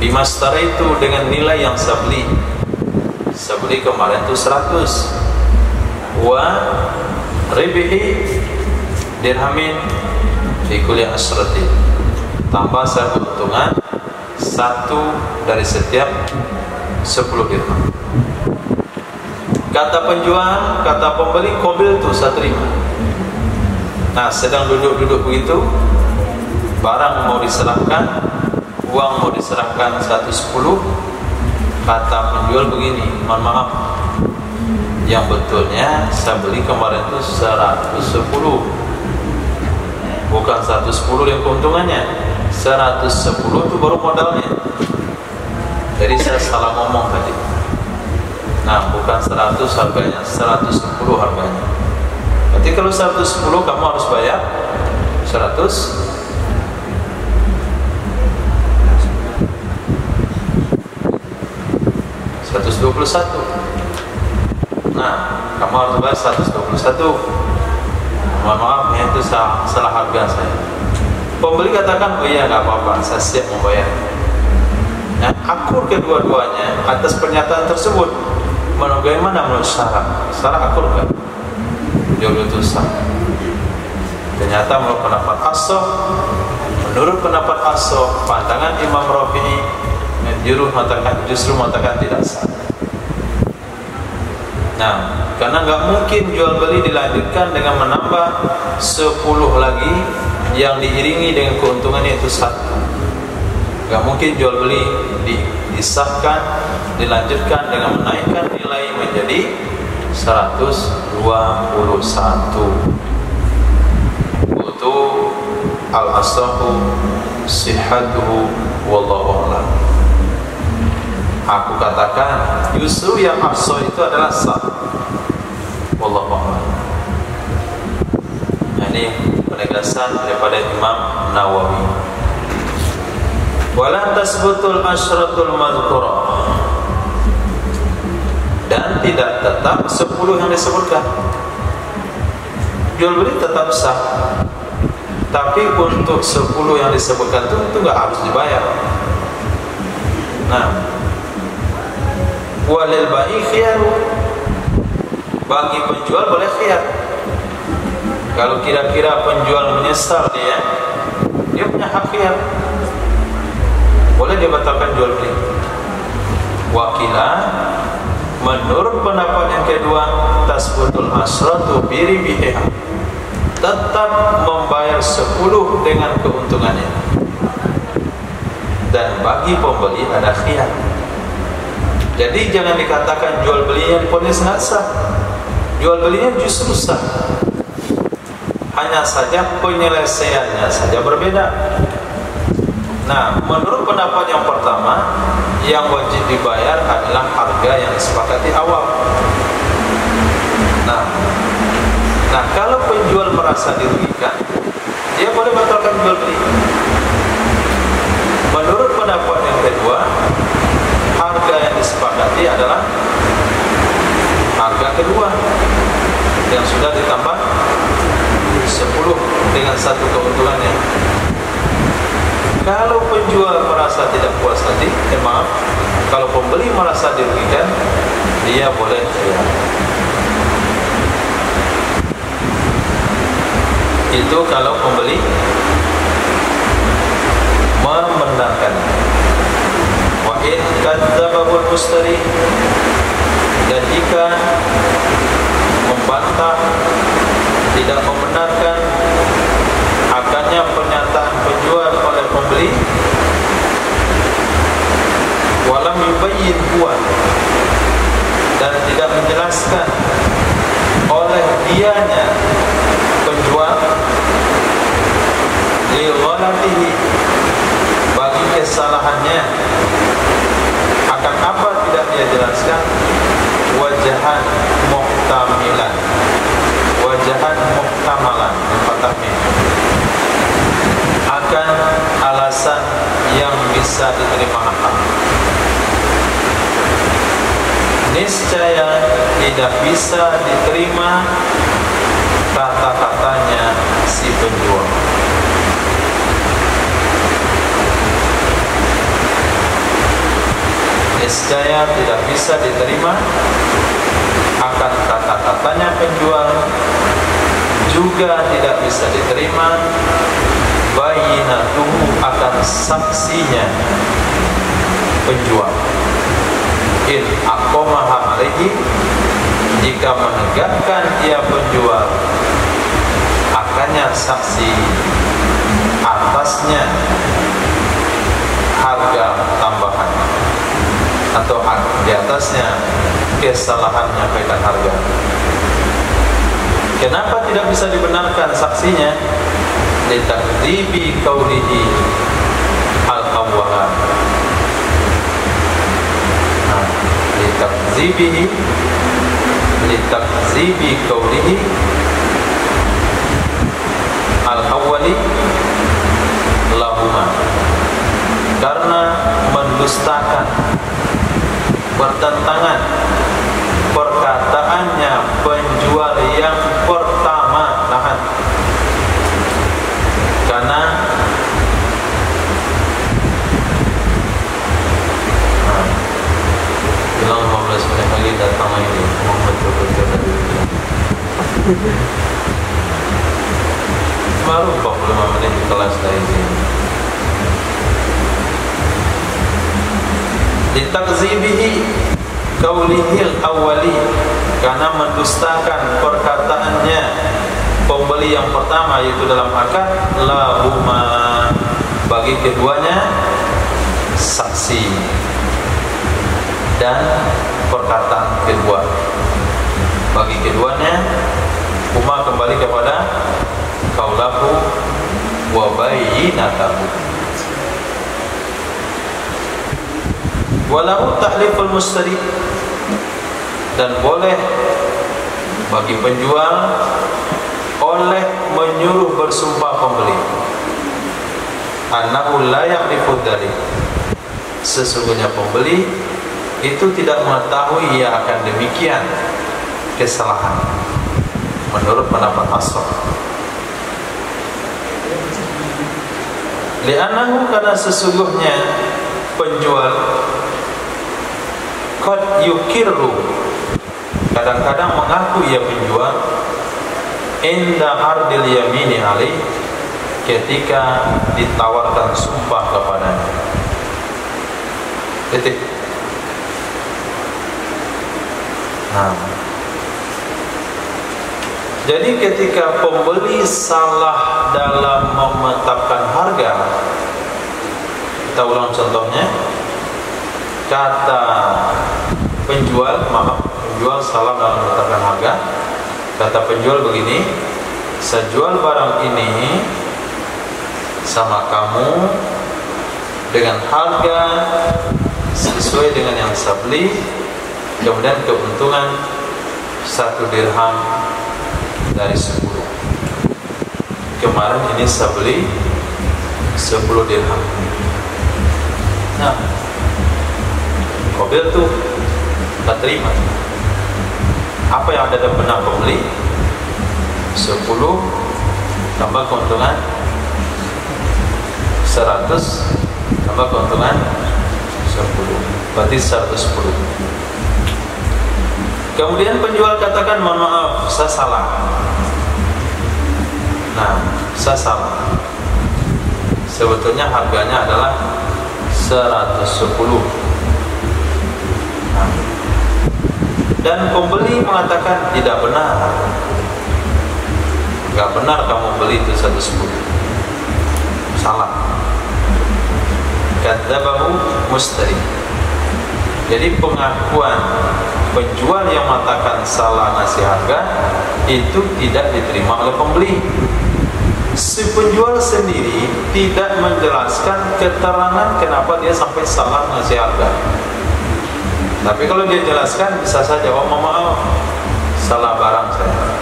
Speaker 1: bimastara itu dengan nilai yang saya beli kemarin itu 100 wa ribihi dirhamin fi kulli asrati, tambah saya keuntungan 1 dari setiap 10 dirham. Kata penjual, kata pembeli, qabil itu saya terima. Nah, sedang duduk-duduk begitu, barang mau diserahkan, uang mau diserahkan 110, kata penjual begini, mohon maaf, yang betulnya saya beli kemarin itu 110, bukan 110 yang keuntungannya, 110 itu baru modalnya. Jadi saya salah ngomong tadi. Nah, bukan 100 harganya, 110 harganya. Berarti kalau 110 kamu harus bayar 100. Nah, kamu harus bayar 121. Mohon maaf, itu salah harga saya. Pembeli katakan, oh iya, nggak apa-apa, saya siap membayar. Nah, akur kedua-duanya atas pernyataan tersebut. Bagaimana menurut syara? Syara akur nggak? Jual itu sah. Ternyata menurut pendapat As-Soh, menurut pendapat As-Soh, pandangan Imam Rafi'i justru mengatakan tidak sah. Nah, karena nggak mungkin jual beli dilanjutkan dengan menambah 10 lagi yang diiringi dengan keuntungannya itu 1. Nggak mungkin jual beli disahkan dilanjutkan dengan menaikkan nilai menjadi 121. Itu al-asahu sihhatuhu wallahu a'lam. Aku katakan justru yang afsah itu adalah sah. Wallahu a'lam. Ini penegasan daripada Imam Nawawi. Wala tasbutul asyratul madhkurah, dan tidak tetap 10 yang disebutkan. Jual beli tetap sah, tapi untuk 10 yang disebutkan itu nggak harus dibayar. Nah, walil ba'i khiyaru, bagi penjual boleh khiyar. Kalau kira-kira penjual menyesal dia punya hak khiyar, boleh dia batalkan jual beli. Wakila, menurut pendapat yang kedua, tasbutul asratu biribiha, tetap membayar 10 dengan keuntungannya, dan bagi pembeli ada khiyar. Jadi jangan dikatakan jual belinya diponis nggak sah. Jual belinya justru sah. Hanya saja penyelesaiannya saja berbeda. Nah, menurut pendapat yang pertama, yang wajib dibayar adalah harga yang disepakati awal. Nah, kalau penjual merasa dirugikan, dia boleh batalkan jual beli. Menurut pendapat yang kedua, harga yang disepakati adalah harga kedua yang sudah ditambah 10 dengan satu keuntungannya. Kalau penjual merasa tidak puas hati, maaf, kalau pembeli merasa dirugikan, dia boleh jual. Itu kalau pembeli membenarkan. Wa in kadzabahu al-mushtari, dan jika membantah, tidak membenarkan akannya pernyataan penjual oleh pembeli, walam yubayyin huwa, dan tidak menjelaskan oleh dianya penjual li ghalatihi, bagi kesalahannya, akan apa tidak dia jelaskan, wajahan muhtamilan, wajahan muhtamalan, akan alasan yang bisa diterima akal, niscaya tidak bisa diterima kata-katanya si penjual. Niscaya tidak bisa diterima akan kata-katanya penjual, juga tidak bisa diterima bayinatuhu, akan saksinya penjual. In aqamaha alaihi, jika menegakkan ia penjual akannya saksi atasnya harga tambahan, atau di atasnya kesalahan menyampaikan harga. Kenapa tidak bisa dibenarkan saksinya? Litakdzibi qaulihi al-awwalan. Litakdzibi qaulihi al-awwali lahuma, karena mendustakan, bertentangan perkataannya penjual yang pertama. Karena bilang 15 menit lagi datang lagi mau betul-betul dari baru 45 menit di kelas dari sini. Ditakzibihi qaulihil awwali, karena mendustakan perkataannya pembeli yang pertama, yaitu dalam akad lahuma, bagi keduanya saksi dan perkataan kedua. Bagi keduanya huma kembali kepada qaulahu wa bayyinatahu. Walau tahliful mushtari, dan boleh bagi penjual oleh menyuruh bersumpah pembeli, annahu la ya'rifu dzalik, sesungguhnya pembeli itu tidak mengetahui ia akan demikian kesalahan, menurut pendapat ashab. Li'annahu, karena sesungguhnya penjual qad yukirru, kadang-kadang mengaku ia penjual, inda ardil yamini alaih, ketika ditawarkan sumpah kepadanya. Titik. Jadi ketika pembeli salah dalam menetapkan harga, kita ulang contohnya, kata penjual salah dalam menetapkan harga. Kata penjual begini, saya jual barang ini sama kamu dengan harga sesuai dengan yang saya beli, kemudian keuntungan 1 dirham dari 10. Kemarin ini saya beli 10 dirham. Nah, Qabil tuh tak terima. Apa yang ada dalam benak pembeli? 10 tambah keuntungan 100 tambah keuntungan 10, berarti 110. Kemudian penjual katakan, mohon maaf, saya salah. Nah, saya salah. Sebetulnya harganya adalah 110. Nah, dan pembeli mengatakan tidak benar. Enggak benar kamu beli itu 110. Salah. Kadzabahu mustari. Jadi pengakuan penjual yang mengatakan salah ngasih harga itu tidak diterima oleh pembeli. Si penjual sendiri tidak menjelaskan keterangan kenapa dia sampai salah ngasih harga. Tapi kalau dia jelaskan, bisa saja, oh maaf, salah barang saya.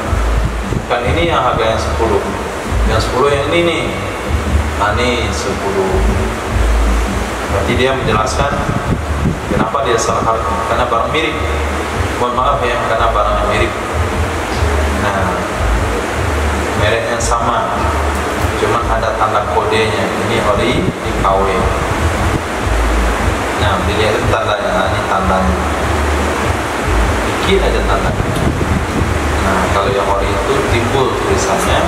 Speaker 1: Kan ini yang harganya 10, yang 10 yang ini nih, nah ini 10. Berarti dia menjelaskan kenapa dia salah harga, karena barang mirip. Mohon maaf ya, karena barangnya mirip. Nah, mereknya sama, cuman ada tanda kodenya. Ini ori, ini KW. Nah, dilihat tandanya. Nah, ini tandanya. Dikit aja tandanya. Nah, kalau yang ori itu timbul tulisannya,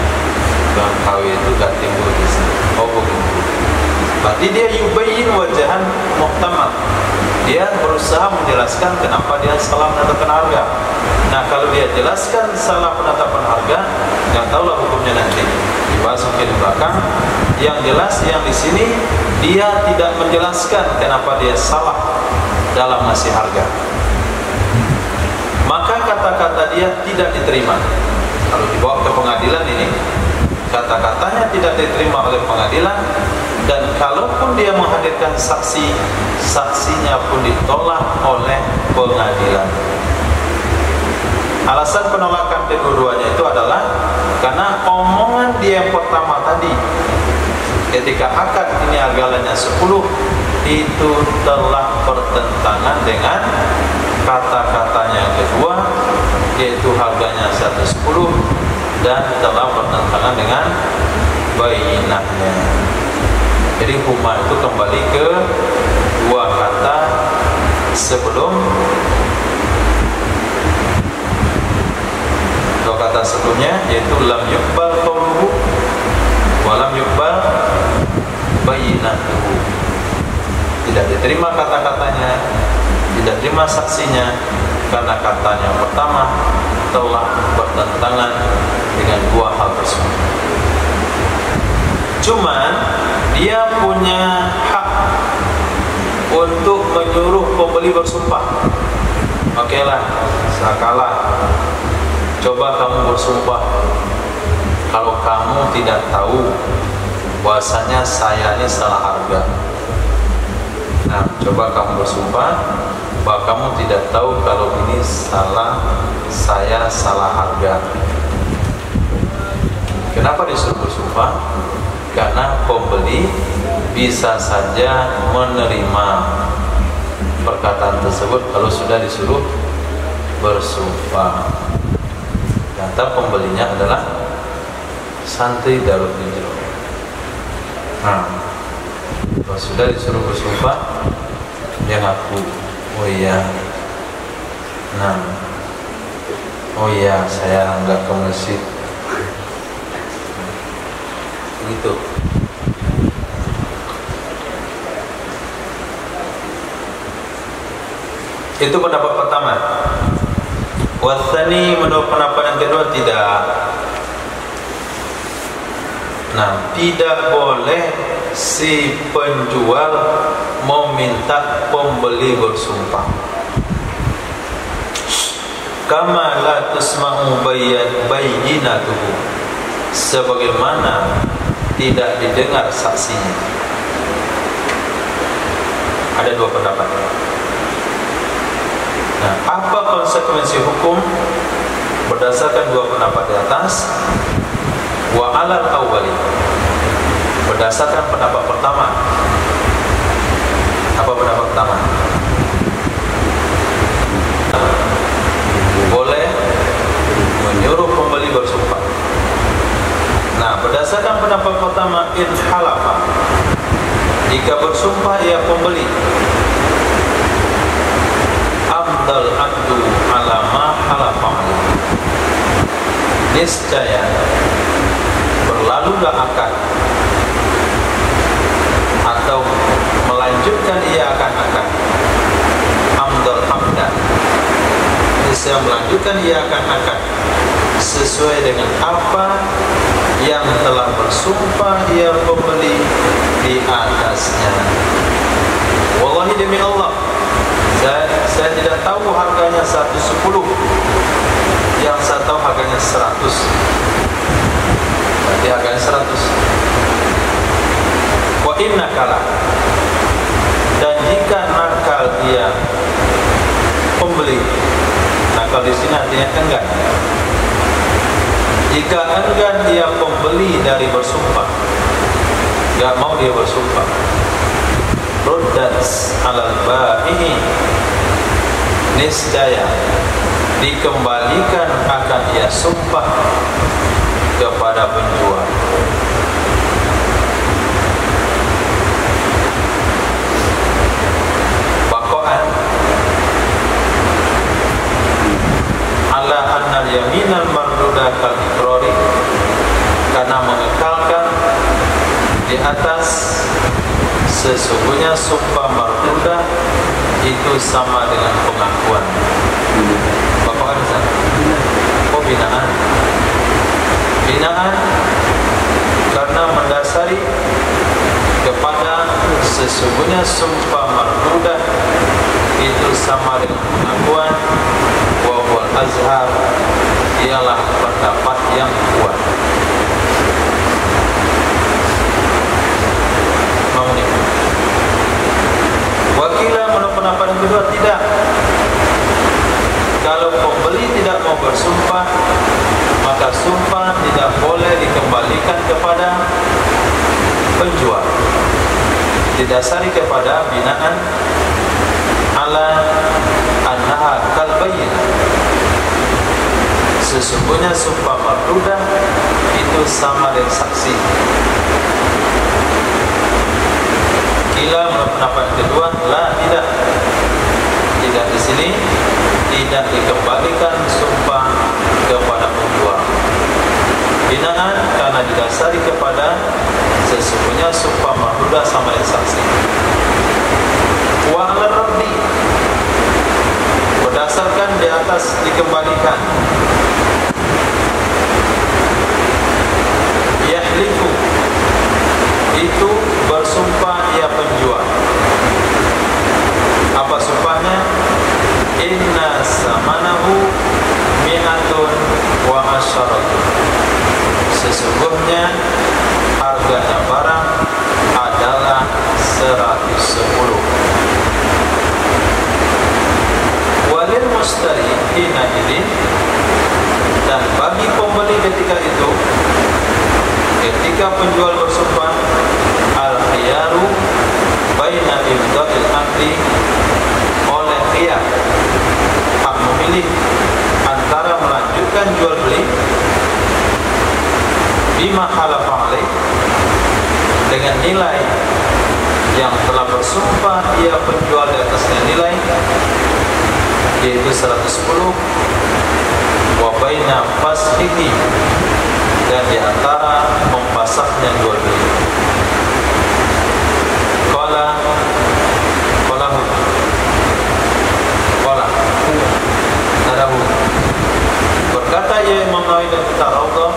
Speaker 1: yang KW itu gak timbul tulisannya. Oh begitu. Berarti dia yubayyin wajahan muhtamal. Dia berusaha menjelaskan kenapa dia salah menetapkan harga. Nah, kalau dia jelaskan salah penetapan harga, nggak tahulah hukumnya nanti. Dibahas mungkin di belakang. Yang jelas, yang di sini dia tidak menjelaskan kenapa dia salah dalam ngasih harga. Maka kata-kata dia tidak diterima. Kalau dibawa ke pengadilan ini, kata-katanya tidak diterima oleh pengadilan. Dan kalaupun dia menghadirkan saksi, saksinya pun ditolak oleh pengadilan. Alasan penolakan kedua-duanya itu adalah karena omongan dia yang pertama tadi, ketika akad ini harganya 10, itu telah bertentangan dengan kata-katanya yang kedua, yaitu harganya 110, dan telah bertentangan dengan bayinahnya. Jadi huma itu kembali ke dua kata sebelum, dua kata sebelumnya, yaitu lam yuqbal qawluhu wa lam yuqbal bayinatuhu. Tidak diterima kata-katanya, tidak diterima saksinya, karena katanya yang pertama telah bertentangan dengan dua hal tersebut. Cuman dia punya hak untuk menyuruh pembeli bersumpah. Oke lah, saya kalah. Coba kamu bersumpah kalau kamu tidak tahu bahwasanya saya ini salah harga. Nah, coba kamu bersumpah bahwa kamu tidak tahu kalau ini saya salah harga. Kenapa disuruh bersumpah? Karena pembeli bisa saja menerima perkataan tersebut kalau sudah disuruh bersumpah. Kata pembelinya adalah santri Darul Hijrah. Nah, kalau sudah disuruh bersumpah, dia ngaku, oh iya, nah, oh iya, saya nggak ke masjid. Begitu. Itu pendapat pertama. Wasani, menurut pendapat yang kedua tidak. Nah, tidak boleh si penjual meminta pembeli bersumpah. Kama la tusma'u bayyinatuhu, sebagaimana tidak didengar saksinya. Ada dua pendapat. Nah, apa konsekuensi hukum berdasarkan dua pendapat di atas? Wa alal awwali, berdasarkan pendapat pertama. Apa pendapat pertama? Boleh menyuruh pembeli bersumpah. Nah, berdasarkan pendapat pertama, in halafa, jika bersumpah ia pembeli, amdal abdu ala ma halafa, niscaya berlalulah akad atau melanjutkan ia akan akad. Amdal abda, bisa melanjutkan ia akan akad sesuai dengan apa yang telah bersumpah ia pembeli di atasnya. Wallahi demi Allah, saya tidak tahu harganya 110, yang saya tahu harganya 100. Berarti harganya 100. Wa inna kala, dan jika nakal dia pembeli, nakal di sini artinya enggan. Jika enggan dia pembeli dari bersumpah, enggak mau dia bersumpah, ruddat alal ba'i, niscaya dikembalikan akan ia sumpah kepada penjual. Bakoan ala annal yaminal mardudah kal ikrori, karena mengekalkan di atas sesungguhnya sumpah mardudah itu sama dengan pengakuan. Bakoan sana. Oh, binaan. Binaan karena mendasari kepada sesungguhnya sumpah mardudah itu sama dengan pengakuan. Wa wal azhar, ialah pendapat yang kuat. Mau nih? Wakilah menurut pendapat yang kedua, tidak. Kalau pembeli tidak mau bersumpah, maka sumpah tidak boleh dikembalikan kepada penjual. Didasari kepada binaan ala annaha kal bayyinah, sesungguhnya sumpah mardudah itu sama dengan saksi. Kila menurut pendapat kedua, la, tidak. Tidak di sini, tidak dikembalikan sumpah kepada penjual. Binaan karena didasari kepada sesungguhnya sumpah mardudah sama dengan saksi. Wa ala raddi, berdasarkan di atas dikembalikan. Yahlifu, itu bersumpah ia penjual. Apa sumpahnya? Inna samanahu mi'atun wa asyaratun, sesungguhnya harganya barang adalah 110. Walil mustari hina idin, dan bagi pembeli ketika itu, ketika penjual bersumpah, al-khiyaru baina ibda'il akli, oleh khiyar, hak memilih antara melanjutkan jual beli bima halafa alaih, dengan nilai yang telah bersumpah ia penjual di atasnya nilai, yaitu 110, wa baina fashihi, dan di antara mempasahnya jual beli. Qala berkata ya Imam Nawawi dan kita Raudhah,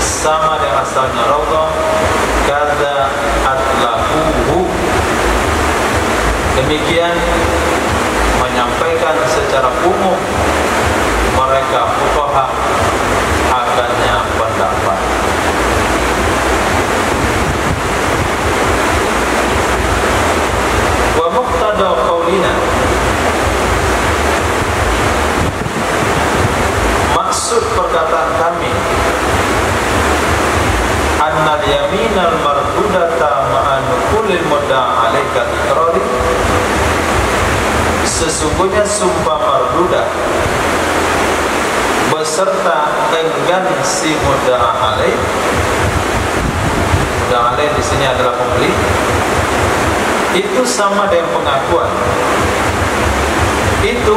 Speaker 1: sama dengan asalnya raudhah, kada atlaquhu. Demikian menyampaikan secara umum mereka fuqaha akannya pendapat. Wa muqtada qaulina, maksud perkataan kami, annal yaminal mardudata ma'anukulil mudda' alaika ikrari, sesungguhnya sumpah mardudah beserta enggan si mudda' alaih. Mudda' alaih di sini adalah pembeli, itu sama dengan pengakuan. Itu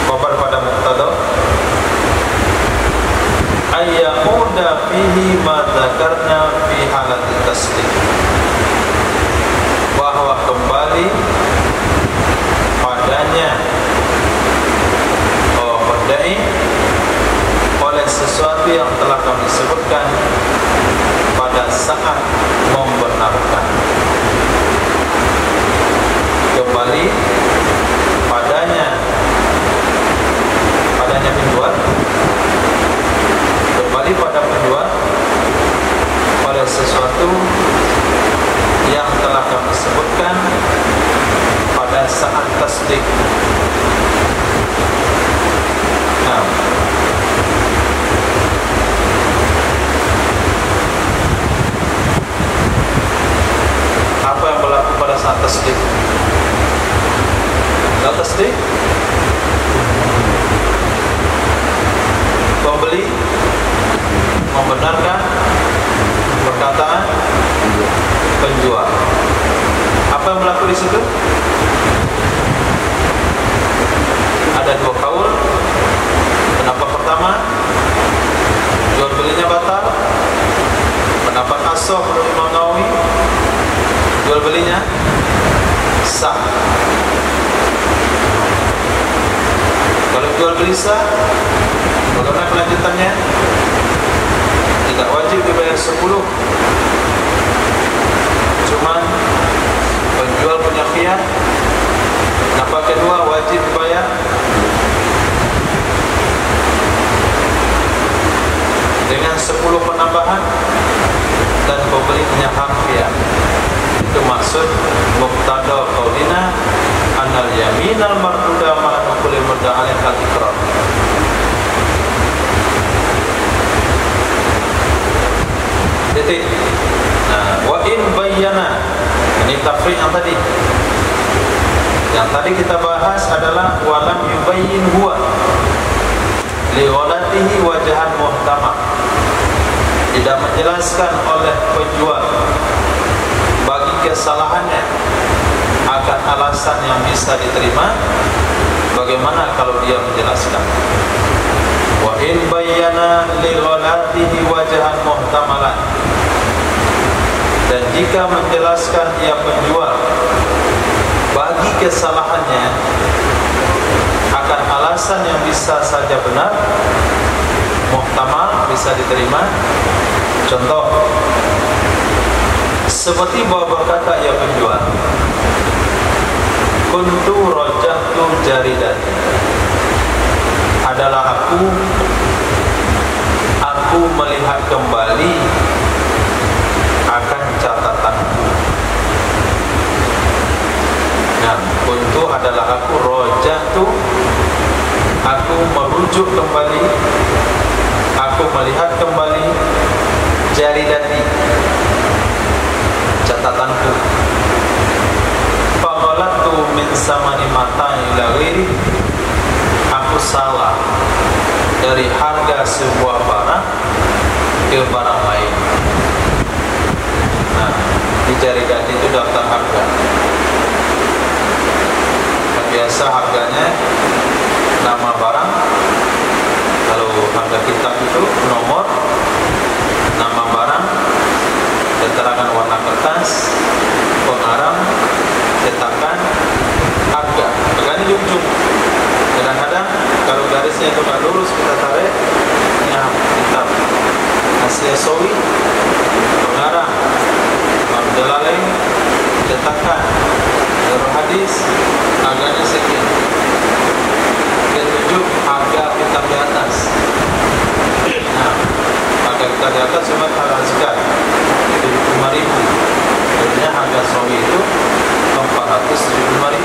Speaker 1: kabar pada muqtada ayyamuda fihi ma dzakarna fi halati tasdiq, bahwa kembali padanya mudda'i oleh sesuatu yang telah kami sebutkan pada saat membenarkan. Kembali padanya penjual, kembali pada penjual oleh sesuatu yang telah kami sebutkan pada saat tasdik. Nah, apa yang berlaku pada saat tasdik? Saat tasdik, pembeli membenarkan perkataan penjual. Apa yang berlaku di situ? Ada dua kaul. Pendapat pertama, jual belinya batal. Pendapat ashab Imam Nawawi, jual belinya sah. Kalau jual beli sah, bagaimana kelanjutannya? Tidak wajib dibayar 10, cuman penjual punya khiyar. Pendapat kedua, wajib dibayar dengan 10 penambahan dan pembeli punya hak khiyar. Itu maksud muqtada qaulina annal yaminal marduda ma'anukul mudda' alaika ikrar. Titik. Nah, wa in bayyana, ini tafriq yang tadi. Yang tadi kita bahas adalah walam yubayyin huwa li ghalatihi wajhan muhtamah. Tidak menjelaskan oleh penjual bagi kesalahannya akan alasan yang bisa diterima. Bagaimana kalau dia menjelaskan? Wa in bayyana li ghalatihi wajhan muhtamalan, dan jika menjelaskan ia penjual bagi kesalahannya akan alasan yang bisa saja benar, muhtamal, bisa diterima. Contoh, seperti bahwa berkata ia penjual, kuntu rajahtu jaridati, adalah aku melihat kembali akan catatanku. Nah, kuntu adalah aku, rajahtu aku merujuk kembali, aku melihat kembali, jaridati catatanku. Faghalatu min samani mata ila ghairi, aku salah dari harga sebuah barang ke barang lain. Nah, di jaridati itu daftar harga. Biasa harganya nama barang. Kalau harga kitab itu nomor, nama barang, keterangan warna kertas, pengarang, cetakan, harga. Harganya di ujung. Kadang-kadang kalau garisnya itu nggak lurus, kita tarik, ini kitab Asia Sawi kali atas cuma harga sekali 75.000. Jadinya harga sawi itu 475.000.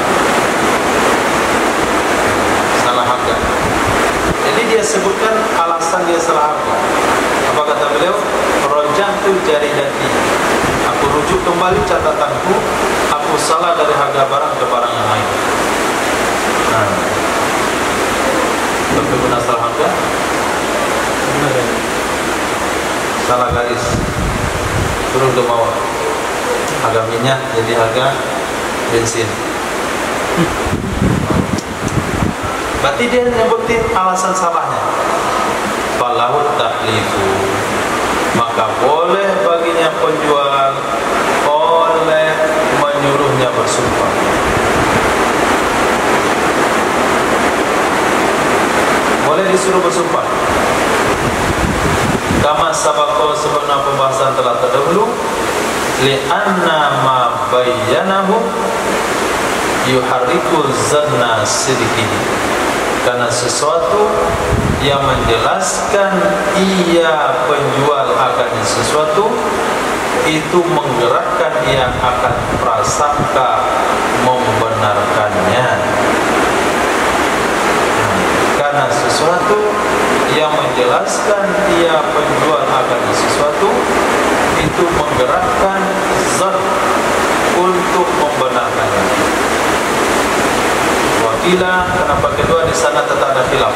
Speaker 1: Salah harga. Jadi dia sebutkan alasan dia salah harga. Apa kata beliau? Raja'tu jaridati. Aku rujuk kembali catatanku. Aku salah dari harga barang ke barang yang lain. Nah, tapi guna salah harga? Salah garis. Turun ke bawah. Harga minyak jadi harga bensin. Berarti dia nyebutin alasan salahnya. Falahu tahlifu, maka boleh baginya penjual oleh menyuruhnya bersumpah. Boleh disuruh bersumpah. Kama sabaqo, sebagaimana pembahasan telah terdahulu, li'anna ma bayyanahu yuharriku zanna sidqihi, karena sesuatu yang menjelaskan ia penjual akan sesuatu itu menggerakkan ia akan prasangka membenarkannya. Karena sesuatu yang menjelaskan ia penjual akan sesuatu itu menggerakkan zat untuk membenarkannya. Wakila, kenapa kedua di sana tetap ada khilaf.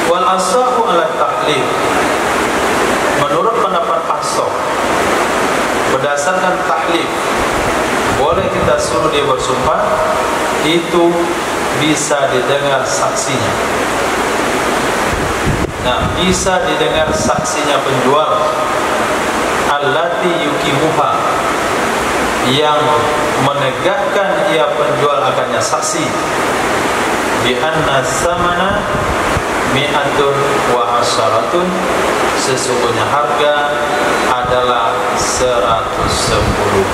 Speaker 1: Wal asahu ala tahlif, menurut pendapat asah, berdasarkan tahlif boleh kita suruh dia bersumpah, itu bisa didengar saksinya. Nah, bisa didengar saksinya penjual, allati yukimuha, yang menegakkan ia penjual akannya saksi, bi anna samana mi'atun wa asharatun, sesungguhnya harga adalah 110.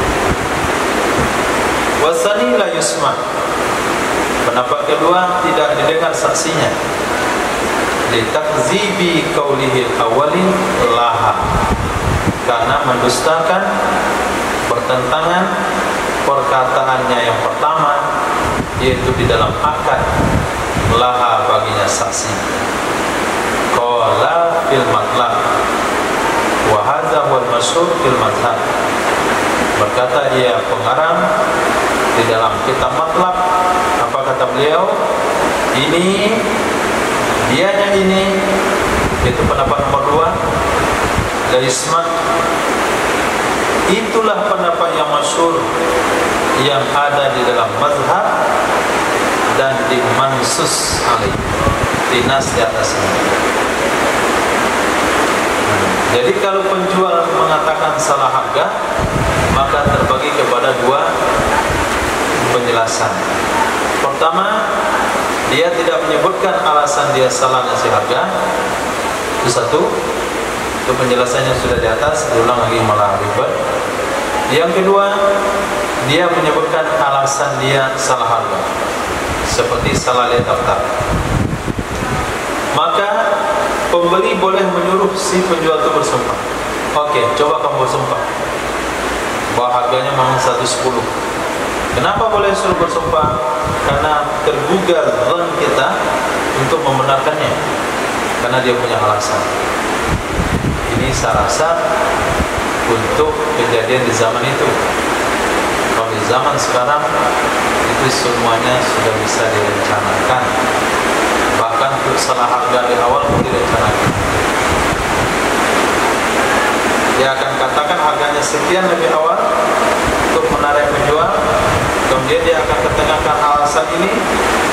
Speaker 1: Wasani la yusma, pendapat kedua tidak didengar saksinya, litakzibi qaulihil awali laha, karena mendustakan, bertentangan perkataannya yang pertama, yaitu di dalam akad laha baginya saksi. Qala fil matlab wa hadza huwal masyhur fil madhhab, berkata ia pengarang di dalam kitab matlab. Apa kata beliau? Ini dianya ini, itu pendapat nomor 2, la ismat. Itulah pendapat yang masyhur yang ada di dalam mazhab dan dimansus alaih, dinas di atasnya. Jadi kalau penjual mengatakan salah harga, maka terbagi kepada 2 penjelasan. Pertama, dia tidak menyebutkan alasan dia salah ngasih harga, itu satu. Itu penjelasannya sudah di atas, diulang lagi malah ribet. Yang kedua, dia menyebutkan alasan dia salah harga, seperti salah lihat daftar. Maka pembeli boleh menyuruh si penjual itu bersumpah. Oke, coba kamu bersumpah bahwa harganya memang 110. Kenapa boleh suruh bersumpah? Karena tergugah zon kita untuk membenarkannya, karena dia punya alasan. Ini saya rasa untuk kejadian di zaman itu. Kalau di zaman sekarang itu semuanya sudah bisa direncanakan, bahkan untuk salah harga di awal pun direncanakan. Dia akan katakan harganya sekian lebih awal untuk menarik penjual, kemudian dia akan ketengahkan alasan ini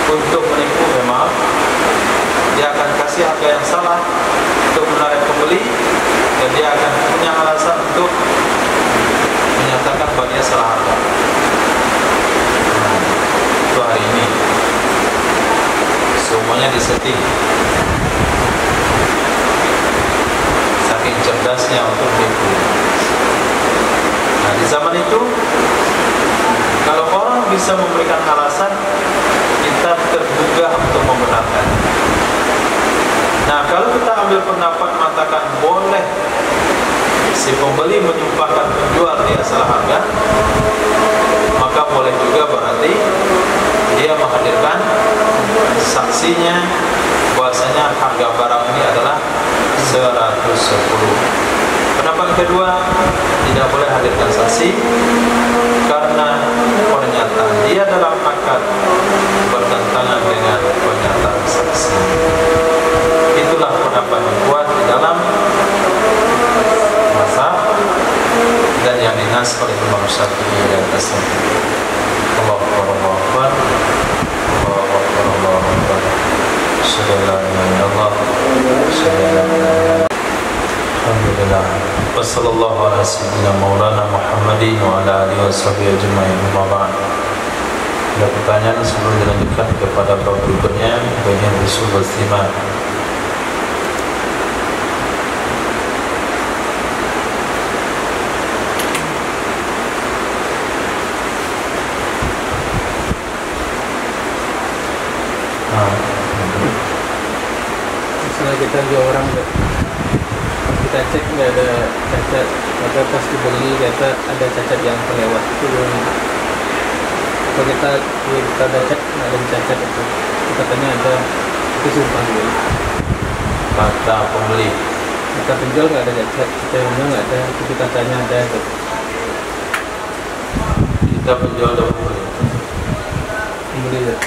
Speaker 1: untuk menipu. Memang dia akan kasih harga yang salah untuk menarik pembeli, dan dia akan punya alasan untuk menyatakan bagian salah harga. Itu hari ini semuanya disetting, saking cerdasnya untuk menipu. Nah, di zaman itu kalau orang bisa memberikan alasan, kita tergugah untuk membenarkan. Nah, kalau kita ambil mengambil pendapat mengatakan boleh si pembeli menyumpahkan penjual dia salah harga, maka boleh juga berarti dia menghadirkan saksinya bahwasanya harga barang ini adalah 110. Pendapat kedua, tidak boleh hadirkan saksi karena pernyataan dia dalam akad bertentangan dengan pernyataan saksi. Itulah pendapat yang kuat di dalam mazhab dan yang dinas oleh Imam Syafi'i dan Asy-Syafi'i. Allahu Akbar. Allahu Akbar. Allahu Akbar. Subhanallah. Subhanallah. Alhamdulillah. Wassallallahu ala sayyidina maulana Muhammadin wa ala alihi washabihi ajma'in. Ada pertanyaan sebelum dilanjutkan kepada bab berikutnya, bagian usul wastimah.
Speaker 2: Misalnya kita jual orang, kita cek nggak ada cacat, maka pas dibeli kata ada cacat yang terlewat, itu gimana? Atau kita ada cek nggak ada cacat itu, katanya ada, itu sumpah dulu.
Speaker 1: Kata pembeli,
Speaker 2: Kita penjual nggak ada cacat, kita bilang nggak ada, itu katanya ada.
Speaker 1: kita penjual dan pembeli.
Speaker 2: Pembeli ya.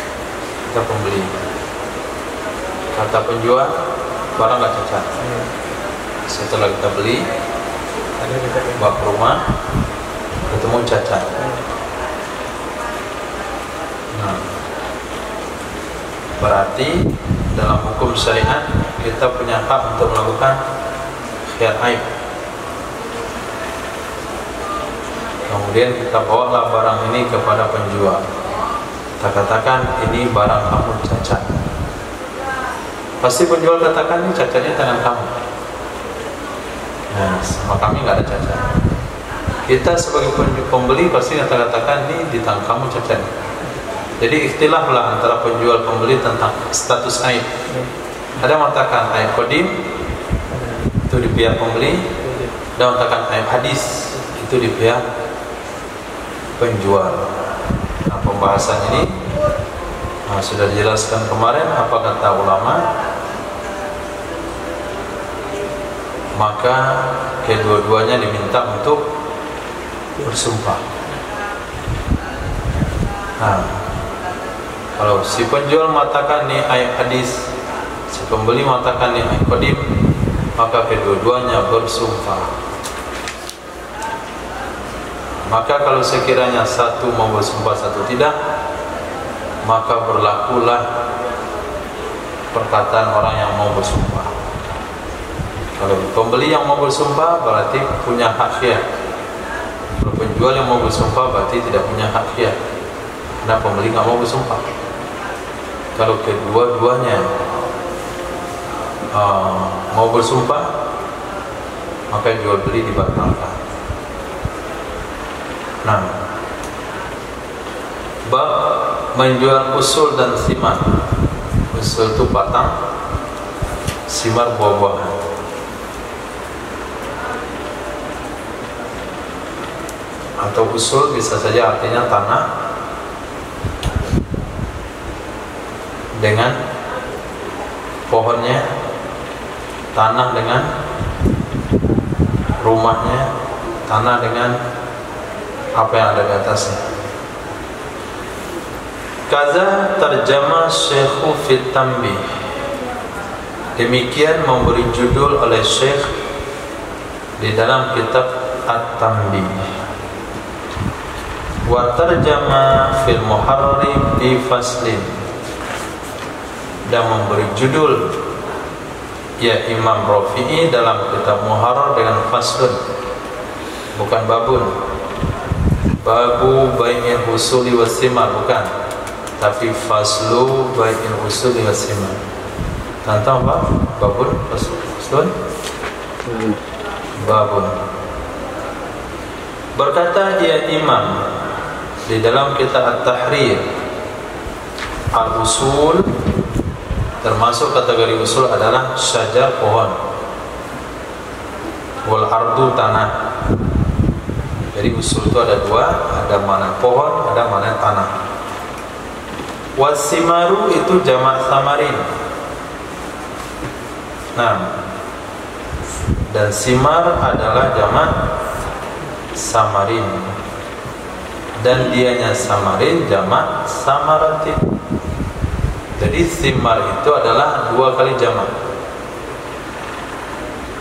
Speaker 1: Kita pembeli. Kata penjual, barang nggak cacat. Setelah kita beli,
Speaker 2: Ada cacat ya.
Speaker 1: bawa ke rumah, ketemu cacat. Nah, berarti dalam hukum syariat kita punya hak untuk melakukan khiyar aib. Kemudian kita bawalah barang ini kepada penjual. Kita katakan ini barang kamu cacat. Pasti penjual katakan ini cacatnya tangan kamu. Nah, sama kami nggak ada cacat. Kita sebagai pembeli pasti katakan ini di tangan kamu cacat. Jadi ikhtilaflah antara penjual pembeli tentang status aib. Ada yang mengatakan aib qadim itu di pihak pembeli, ada yang mengatakan aib hadis itu di pihak penjual. Nah, pembahasan ini sudah dijelaskan kemarin apa kata ulama. Maka kedua-duanya diminta untuk bersumpah. Nah, kalau si penjual mengatakan ini aib hadis, si pembeli mengatakan ini aib qadim, maka kedua-duanya bersumpah. Maka kalau sekiranya satu mau bersumpah satu tidak, maka berlakulah perkataan orang yang mau bersumpah. Kalau pembeli yang mau bersumpah berarti punya hak khiyar. Kalau penjual yang mau bersumpah berarti tidak punya hak khiyar. Karena pembeli nggak mau bersumpah. Kalau kedua-duanya mau bersumpah, maka jual beli dibatalkan. Nah, bab menjual usul dan simar. Usul itu batang, simar buah-buahan. Atau usul bisa saja artinya tanah dengan pohonnya, tanah dengan rumahnya, tanah dengan apa yang ada di atasnya. Kaza terjemah Syekhu fit Tanbih. Demikian memberi judul oleh Syekh di dalam kitab At-Tanbih. Wa tarjama fil Muharrari bi faslin, dan memberi judul ya Imam Rafi'i dalam kitab Muharrar dengan faslun, bukan babun. Babu bai'il husuli wasimar bukan, tapi faslu bai'il husuli wasimar. Tentang apa? Babun, faslun, babun. Berkata ya Imam di dalam kitab At-Tahrir, al-usul termasuk kategori usul adalah syajar, pohon, wal ardu, tanah. Jadi usul itu ada dua, ada mana pohon, ada mana tanah. Wasimaru itu jamak samarin. Nah, dan simar adalah jamak samarin, dan dianya samarin jamak samaratin. Jadi simar itu adalah dua kali jamak.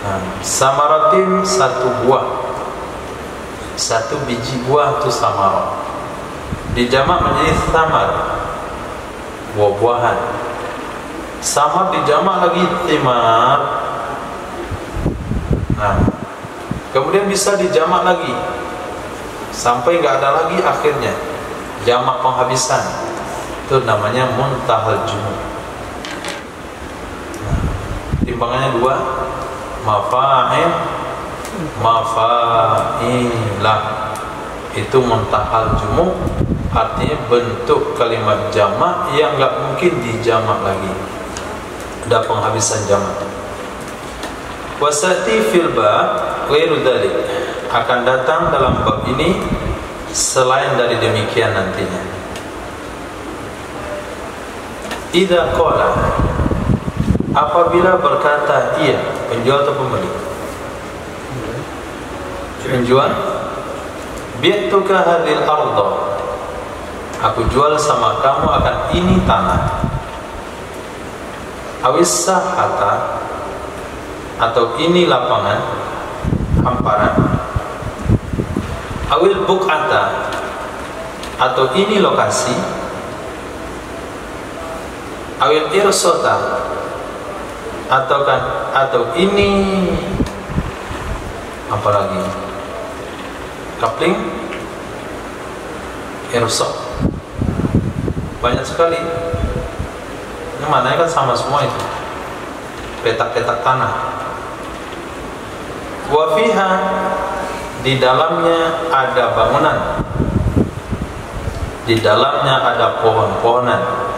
Speaker 1: Nah, samaratin satu buah, satu biji buah itu samar. Dijamak menjadi samar, buah-buahan. Samar dijamak lagi thimar. Nah, kemudian bisa dijamak lagi sampai nggak ada lagi akhirnya, jamak penghabisan. Itu namanya muntahal jumu'. Nah, timbangannya dua, mafa'il, mafa'ilah. Itu muntahal jumu', artinya bentuk kalimat jamak yang nggak mungkin dijamak lagi, ada penghabisan jamak. Wasati fil bab ghairu dzalik, akan datang dalam bab ini selain dari demikian nantinya. Idza qala, apabila berkata ia, penjual atau pembeli? Penjual, bi'tuka hadhil ardh, aku jual sama kamu akan ini tanah. Awis sahata, atau ini lapangan hamparan. Awil buk'ata, atau ini lokasi. Awil irsota, atau ini apa lagi? Kapling, irsot, banyak sekali. Ini mana kan sama semua itu, petak-petak tanah. Wafiha, di dalamnya ada bangunan, di dalamnya ada pohon-pohonan.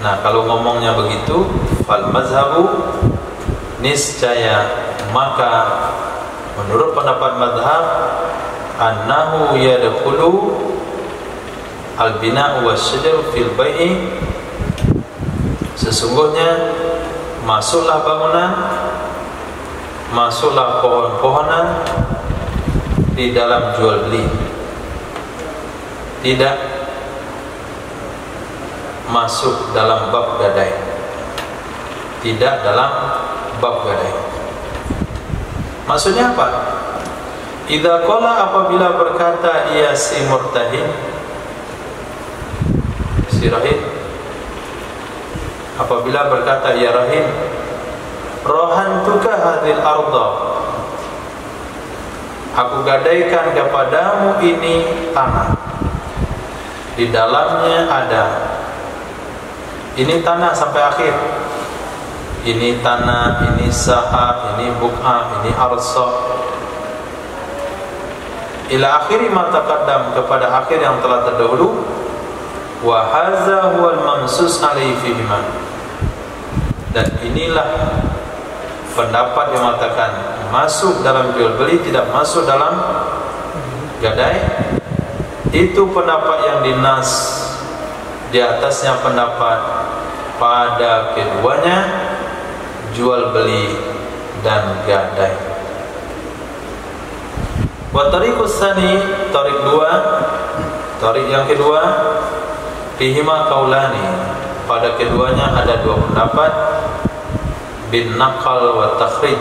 Speaker 1: Nah, kalau ngomongnya begitu, fal mazhabu niscaya, maka menurut pendapat mazhab, annahu yadkhulu al-bina'u wasyajaru fil bai'i, sesungguhnya masuklah bangunan, masuklah pohon-pohonan di dalam jual beli, tidak masuk dalam bab gadai, tidak dalam bab gadai. Maksudnya apa? Idza qala, apabila berkata ia si murtahin, si rahin, apabila berkata ia rahin, rohantuka hadhil ardh, aku gadaikan kepadamu ini tanah, di dalamnya ada ini tanah sampai akhir. Ini tanah, ini saha, ini buk'ah, ini arsa, ila akhiri ma taqaddam, kepada akhir yang telah terdahulu. Wa hadza huwal mansus alaihi fihima, dan inilah pendapat yang mengatakan masuk dalam jual beli, tidak masuk dalam gadai. Itu pendapat yang dinas, di atasnya pendapat pada keduanya, jual beli dan gadai. Wa tariqus tsani, tarik dua, tarik yang kedua, fihima qaulani, pada keduanya ada dua pendapat, bin naqal wa takhrij,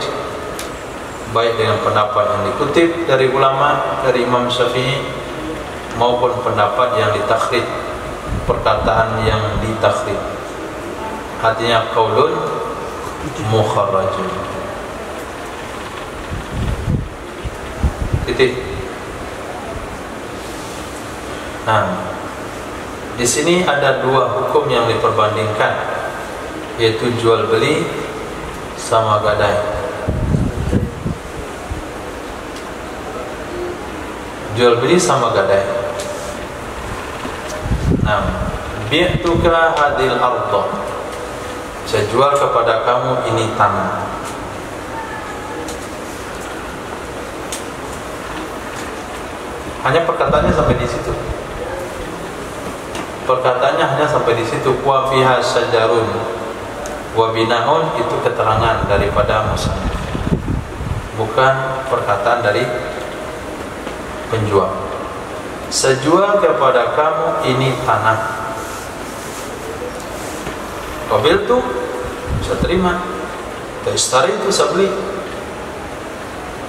Speaker 1: baik dengan pendapat yang dikutip dari ulama, dari Imam Syafi'i, maupun pendapat yang ditakhrij, perkataan yang ditakhrij, artinya qaulun mukharrajun. Titik. Nah, di sini ada dua hukum yang diperbandingkan, yaitu jual beli sama gadai. Jual beli sama gadai. Nah, bi'tuka hadil ardh, saya jual kepada kamu ini tanah. Hanya perkataannya sampai di situ. Perkataannya hanya sampai di situ. Wa fiha syajarun wa binaun, itu keterangan daripada musannif, bukan perkataan dari penjual. Sejual kepada kamu ini tanah. Qabil tu, saya terima. Taistari itu saya beli.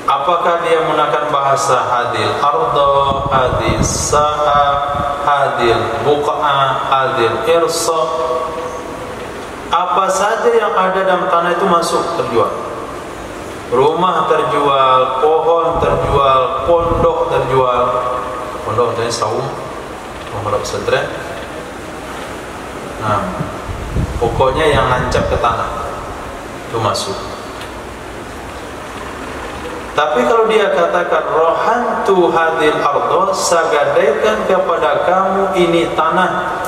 Speaker 1: Apakah dia menggunakan bahasa hadil arda, hadil sa'a, hadil buq'a, hadil irsa? Apa saja yang ada dalam tanah itu masuk terjual. Rumah terjual, pohon terjual, pondok terjual. Pondok itu saum, pondok pesantren. Nah, pokoknya yang nancap ke tanah itu masuk. Tapi kalau dia katakan rohantu hadil ardo, saya kepada kamu ini tanah,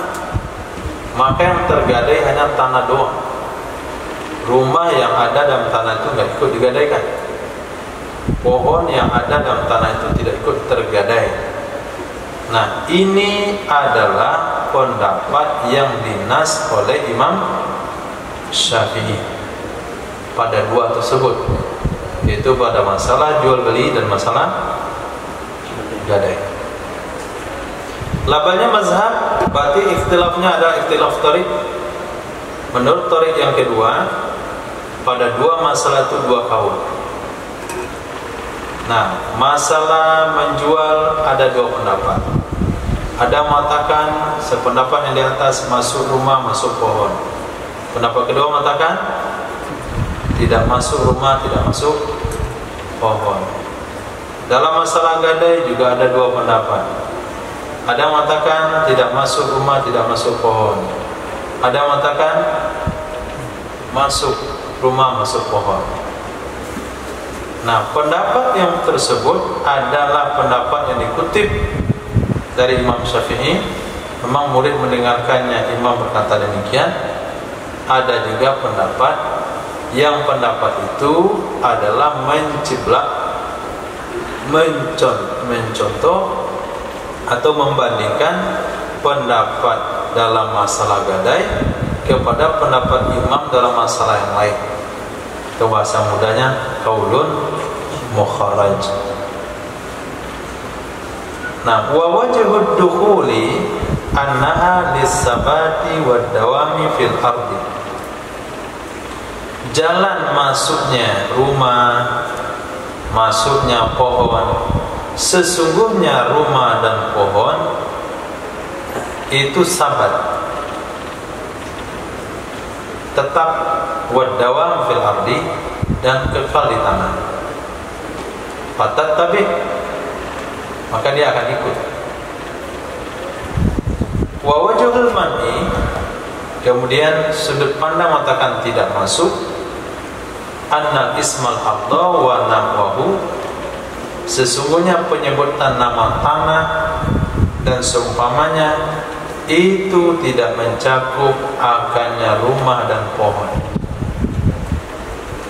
Speaker 1: maka yang tergadai hanya tanah doang. Rumah yang ada dalam tanah itu tidak ikut digadaikan. Pohon yang ada dalam tanah itu tidak ikut tergadai. Nah, ini adalah pendapat yang dinas oleh Imam Syafi'i pada dua tersebut, yaitu pada masalah jual beli dan masalah gadai. Labanya mazhab, berarti ikhtilafnya ada ikhtilaf tarik. Menurut tarik yang kedua, pada dua masalah itu dua kaul. Nah, masalah menjual ada dua pendapat. Ada mengatakan sependapat yang di atas, masuk rumah, masuk pohon. Pendapat kedua mengatakan tidak masuk rumah, tidak masuk pohon. Dalam masalah gadai juga ada dua pendapat. Ada yang mengatakan tidak masuk rumah, tidak masuk pohon. Ada yang mengatakan masuk rumah, masuk pohon. Nah, pendapat yang tersebut adalah pendapat yang dikutip dari Imam Syafi'i. Memang murid mendengarkannya Imam berkata demikian. Ada juga pendapat yang pendapat itu adalah menciplak, mencontoh atau membandingkan pendapat dalam masalah gadai kepada pendapat imam dalam masalah yang lain. Itu bahasa mudanya qaulun mukharaj. Nah, wa wajhud dukhuli annaha lis-sabati wad-dawami fil ardi. Jalan masuknya rumah, masuknya pohon, sesungguhnya rumah dan pohon itu sabat, tetap wad-dawam fil ardi, dan kekal di tanah. Fatat tabi, maka dia akan ikut. Wa wajhul man'i, kemudian sudut pandang mengatakan tidak masuk, anna ismal arda wa nahwahu, sesungguhnya penyebutan nama tanah dan seumpamanya itu tidak mencakup akannya rumah dan pohon.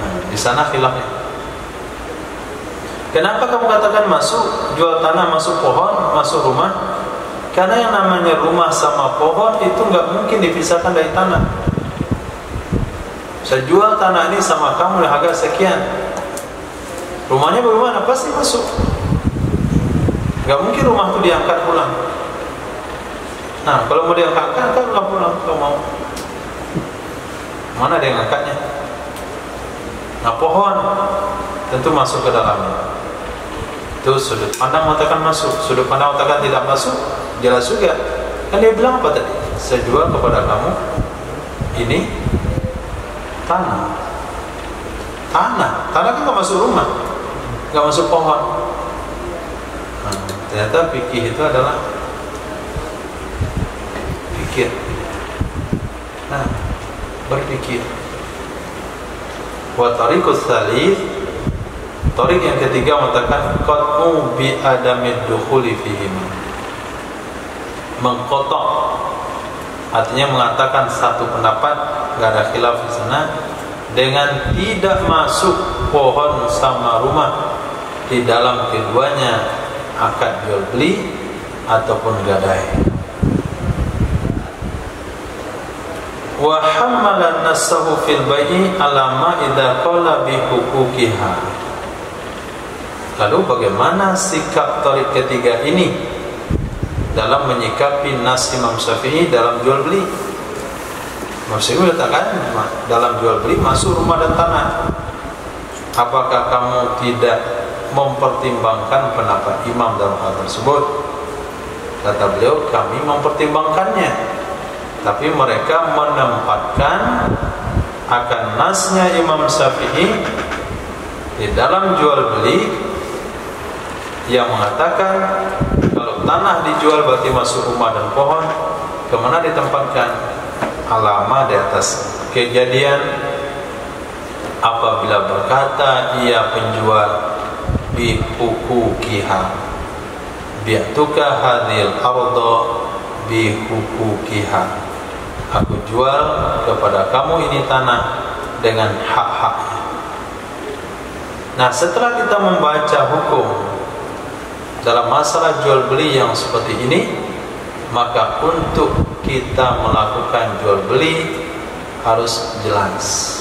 Speaker 1: Nah, di sana khilafnya. Kenapa kamu katakan masuk jual tanah, masuk pohon, masuk rumah? Karena yang namanya rumah sama pohon itu nggak mungkin dipisahkan dari tanah. Saya jual tanah ini sama kamu harga sekian. Rumahnya bagaimana? Pasti masuk. Nggak mungkin rumah itu diangkat pulang. Nah, kalau mau diangkatkan, kan pulang kalau mau. Mana ada yang angkatnya? Nah, pohon tentu masuk ke dalamnya. Itu sudut pandang mengatakan masuk, sudut pandang mengatakan tidak masuk, jelas juga. Kan dia bilang apa tadi? Saya jual kepada kamu ini tanah. Tanah kan nggak masuk rumah, nggak masuk pohon. Nah, ternyata fikih itu adalah pikir. Nah, berpikir. Wa tariqus tsalits, tariq yang ketiga mengatakan qat'u bi adamid dukhuli fihi, mengkotok artinya mengatakan satu pendapat, nggak ada khilaf di sana, dengan tidak masuk pohon sama rumah di dalam keduanya akad jual beli ataupun gadai. Wa hamala nasahu fil bai'i ala ma idza qala bi huquqiha. Lalu bagaimana sikap tarik ketiga ini dalam menyikapi nas Imam Syafi'i dalam jual beli? Imam Syafi'i katakan dalam jual beli masuk rumah dan tanah. Apakah kamu tidak mempertimbangkan pendapat imam dalam hal tersebut? Kata beliau, kami mempertimbangkannya, tapi mereka menempatkan akan nasnya Imam Syafi'i di dalam jual beli yang mengatakan kalau tanah dijual berarti masuk rumah dan pohon. Kemana ditempatkan? Alama di atas kejadian apabila berkata ia penjual bi huquqiha, bi'tuka hadhil arda bi huquqiha, aku jual kepada kamu ini tanah dengan hak-haknya. Nah, setelah kita membaca hukum dalam masalah jual beli yang seperti ini, maka untuk kita melakukan jual beli harus jelas.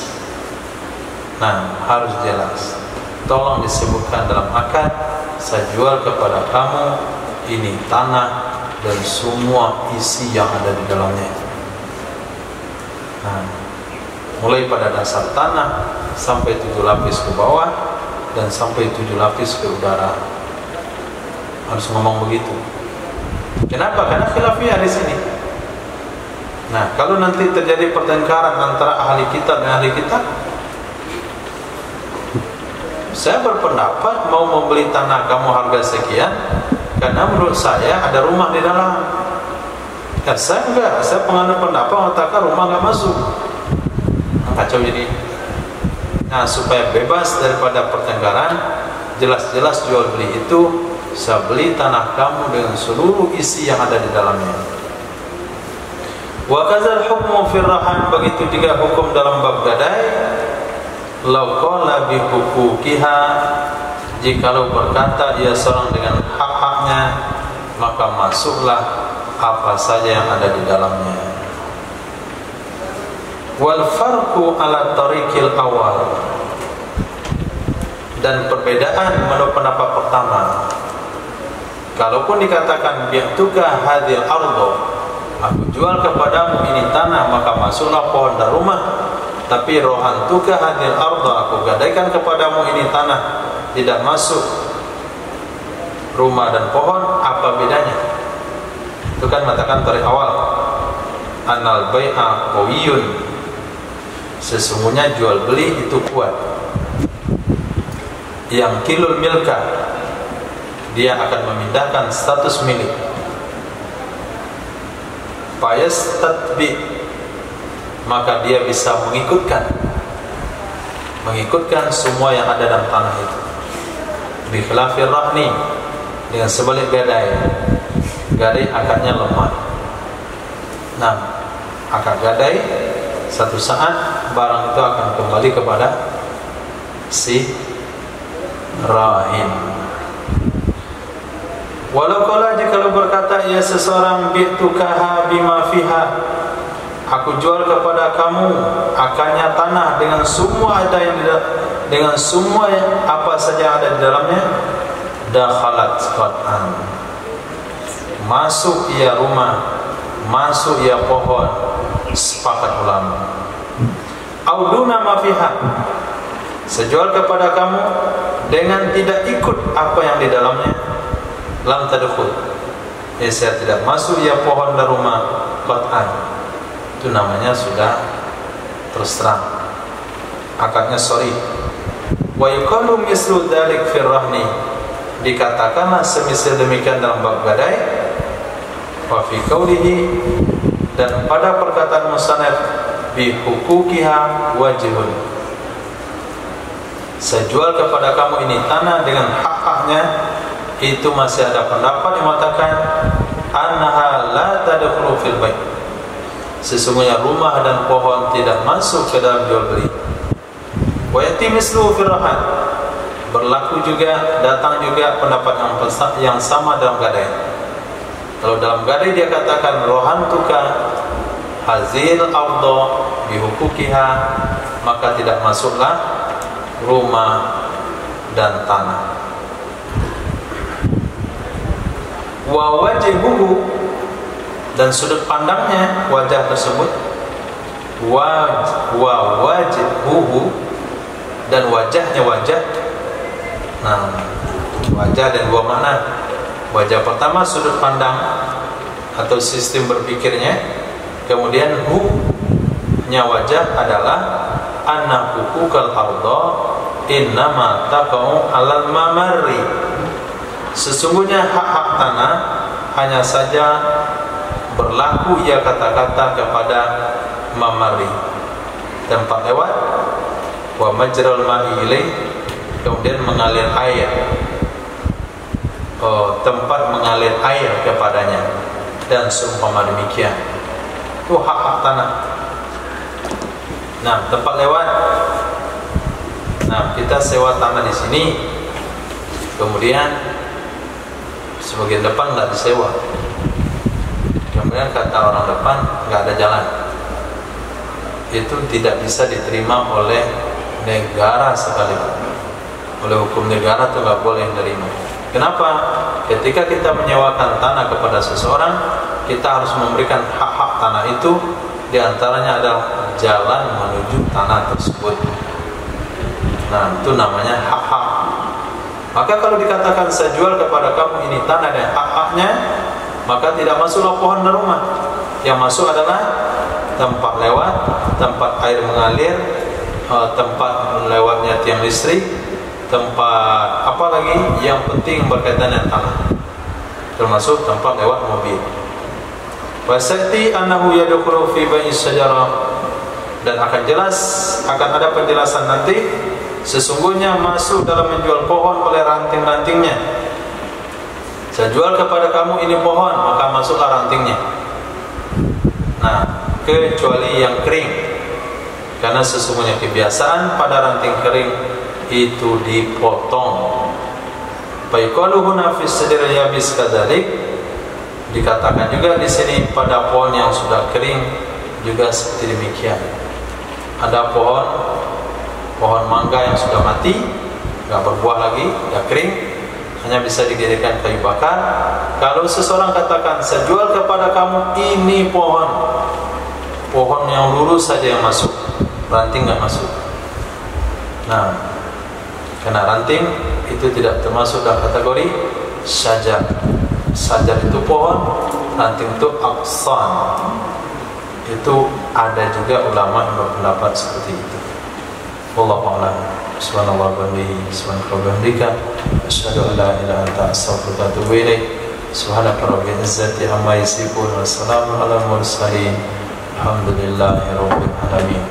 Speaker 1: Nah, harus jelas. Tolong disebutkan dalam akad, saya jual kepada kamu ini tanah dan semua isi yang ada di dalamnya. Nah, mulai pada dasar tanah sampai 7 lapis ke bawah dan sampai 7 lapis ke udara. Harus ngomong begitu. Kenapa? Karena khilafiyah di sini. Nah, kalau nanti terjadi pertengkaran antara ahli kitab dan ahli kitab, saya berpendapat mau membeli tanah kamu harga sekian karena menurut saya ada rumah di dalam. Ya, saya enggak, saya penganut pendapat mengatakan rumah enggak masuk. Kacau jadi. Nah, supaya bebas daripada pertengkaran, jelas-jelas jual beli itu saya beli tanah kamu dengan seluruh isi yang ada di dalamnya. Wa kadzal hukmu fir rahan, begitu juga hukum dalam bab gadai. Lau qala bi huquqiha, jikalau berkata dia seorang dengan hak-haknya, maka masuklah apa saja yang ada di dalamnya. Wal farqu ala tariqil awal, dan perbedaan menurut pendapat pertama, kalaupun dikatakan bi'tuka hadhil ardo, aku jual kepadamu ini tanah, maka masuklah pohon dan rumah. Tapi rohantuka hadhil ardo, aku gadaikan kepadamu ini tanah, tidak masuk rumah dan pohon. Apa bedanya? Itu kan mengatakan tarik awal, anal bai'a qawiyun, sesungguhnya jual beli itu kuat. Yang kilul milka, dia akan memindahkan status milik. Fayastatbi, maka dia bisa mengikutkan semua yang ada dalam tanah itu. Bi khilafir rahni, dengan sebalik gadai. Gadai akadnya lemah. Nah, akad gadai satu saat barang itu akan kembali kepada si rahin. Walau kala jikalau berkata ia seseorang bi'tukaha bima fiha, aku jual kepada kamu akannya tanah dengan semua ada yang dengan semua apa saja ada di dalamnya. Dakhalat qat'an, masuk ia rumah, masuk ia pohon, sepakat ulama. Auduna ma fiha, sejual kepada kamu dengan tidak ikut apa yang di dalamnya. Lam tadkhul, saya tidak masuk ia pohon dan rumah, qat'an, itu namanya sudah terus terang, akadnya sorry. Wa yuqalu mislu dzalik fir rahni, dikatakanlah semisal demikian dalam bab gadai. Wa fi qaulihi, dan pada perkataan musannaf bi huquqiha wajibun, saya jual kepada kamu ini tanah dengan hak-haknya, itu masih ada pendapat yang mengatakan annaha la tadkhulu fil bait, sesungguhnya rumah dan pohon tidak masuk ke dalam jual beli. Wa yati mislu fi rahan, berlaku juga, datang juga pendapat yang sama dalam gadai. Kalau dalam gadai dia katakan rohantuka hazil ardo bihukukiha, maka tidak masuklah rumah dan tanah. Wa wajhuhu, dan sudut pandangnya wajah tersebut, wa wajhuhu, dan wajahnya wajah. Nah, wajah dan dua makna. Wajah pertama sudut pandang atau sistem berpikirnya, kemudian hu-nya wajah adalah anna hukukal arda innama taqau alal mamarri, sesungguhnya hak-hak tanah hanya saja berlaku ia kata-kata kepada mamari, tempat lewat, wa majral ma'i ilaih, kemudian mengalir air, tempat mengalir air kepadanya, dan seumpama demikian. Itu hak-hak tanah. Nah, tempat lewat. Nah, kita sewa tanah di sini, kemudian sebagian depan nggak disewa, kemudian kata orang depan nggak ada jalan, itu tidak bisa diterima oleh negara sekalipun. Oleh hukum negara itu nggak boleh menerima. Kenapa? Ketika kita menyewakan tanah kepada seseorang, kita harus memberikan hak-hak tanah itu. Diantaranya adalah jalan menuju tanah tersebut. Nah, itu namanya hak-hak. Maka kalau dikatakan saya jual kepada kamu ini tanah dan hak-haknya, maka tidak masuklah pohon dan rumah. Yang masuk adalah tempat lewat, tempat air mengalir, tempat lewatnya tiang listrik, tempat apa lagi yang penting berkaitan dengan tanah, termasuk tempat lewat mobil. Wasati annahu yadkhulu fi bai'is syajarah, dan akan jelas, akan ada penjelasan nanti, sesungguhnya masuk dalam menjual pohon oleh ranting-rantingnya. Saya jual kepada kamu ini pohon, maka masuklah rantingnya. Nah, kecuali yang kering, karena sesungguhnya kebiasaan pada ranting kering itu dipotong. Fayaqalu huna fi sadr yabis kadzalik, dikatakan juga di sini pada pohon yang sudah kering juga seperti demikian. Ada pohon mangga yang sudah mati, nggak berbuah lagi, nggak kering, hanya bisa dijadikan kayu bakar. Kalau seseorang katakan saya jual kepada kamu ini pohon yang lurus saja yang masuk, ranting nggak masuk. Nah, karena ranting itu tidak termasuk dalam kategori syajar. Syajar itu pohon, ranting itu aqsan. Itu ada juga ulama yang berpendapat seperti itu. Wallahu a'lam. Subhanallah wa bihamdihi, subhanaka wa bihamdika, asyhadu an la ilaha illa anta, astaghfiruka wa atubu ilaik. Subhanaka rabbil izzati amma yasifun, wa salamun alal mursalin, alhamdulillahi rabbil alamin.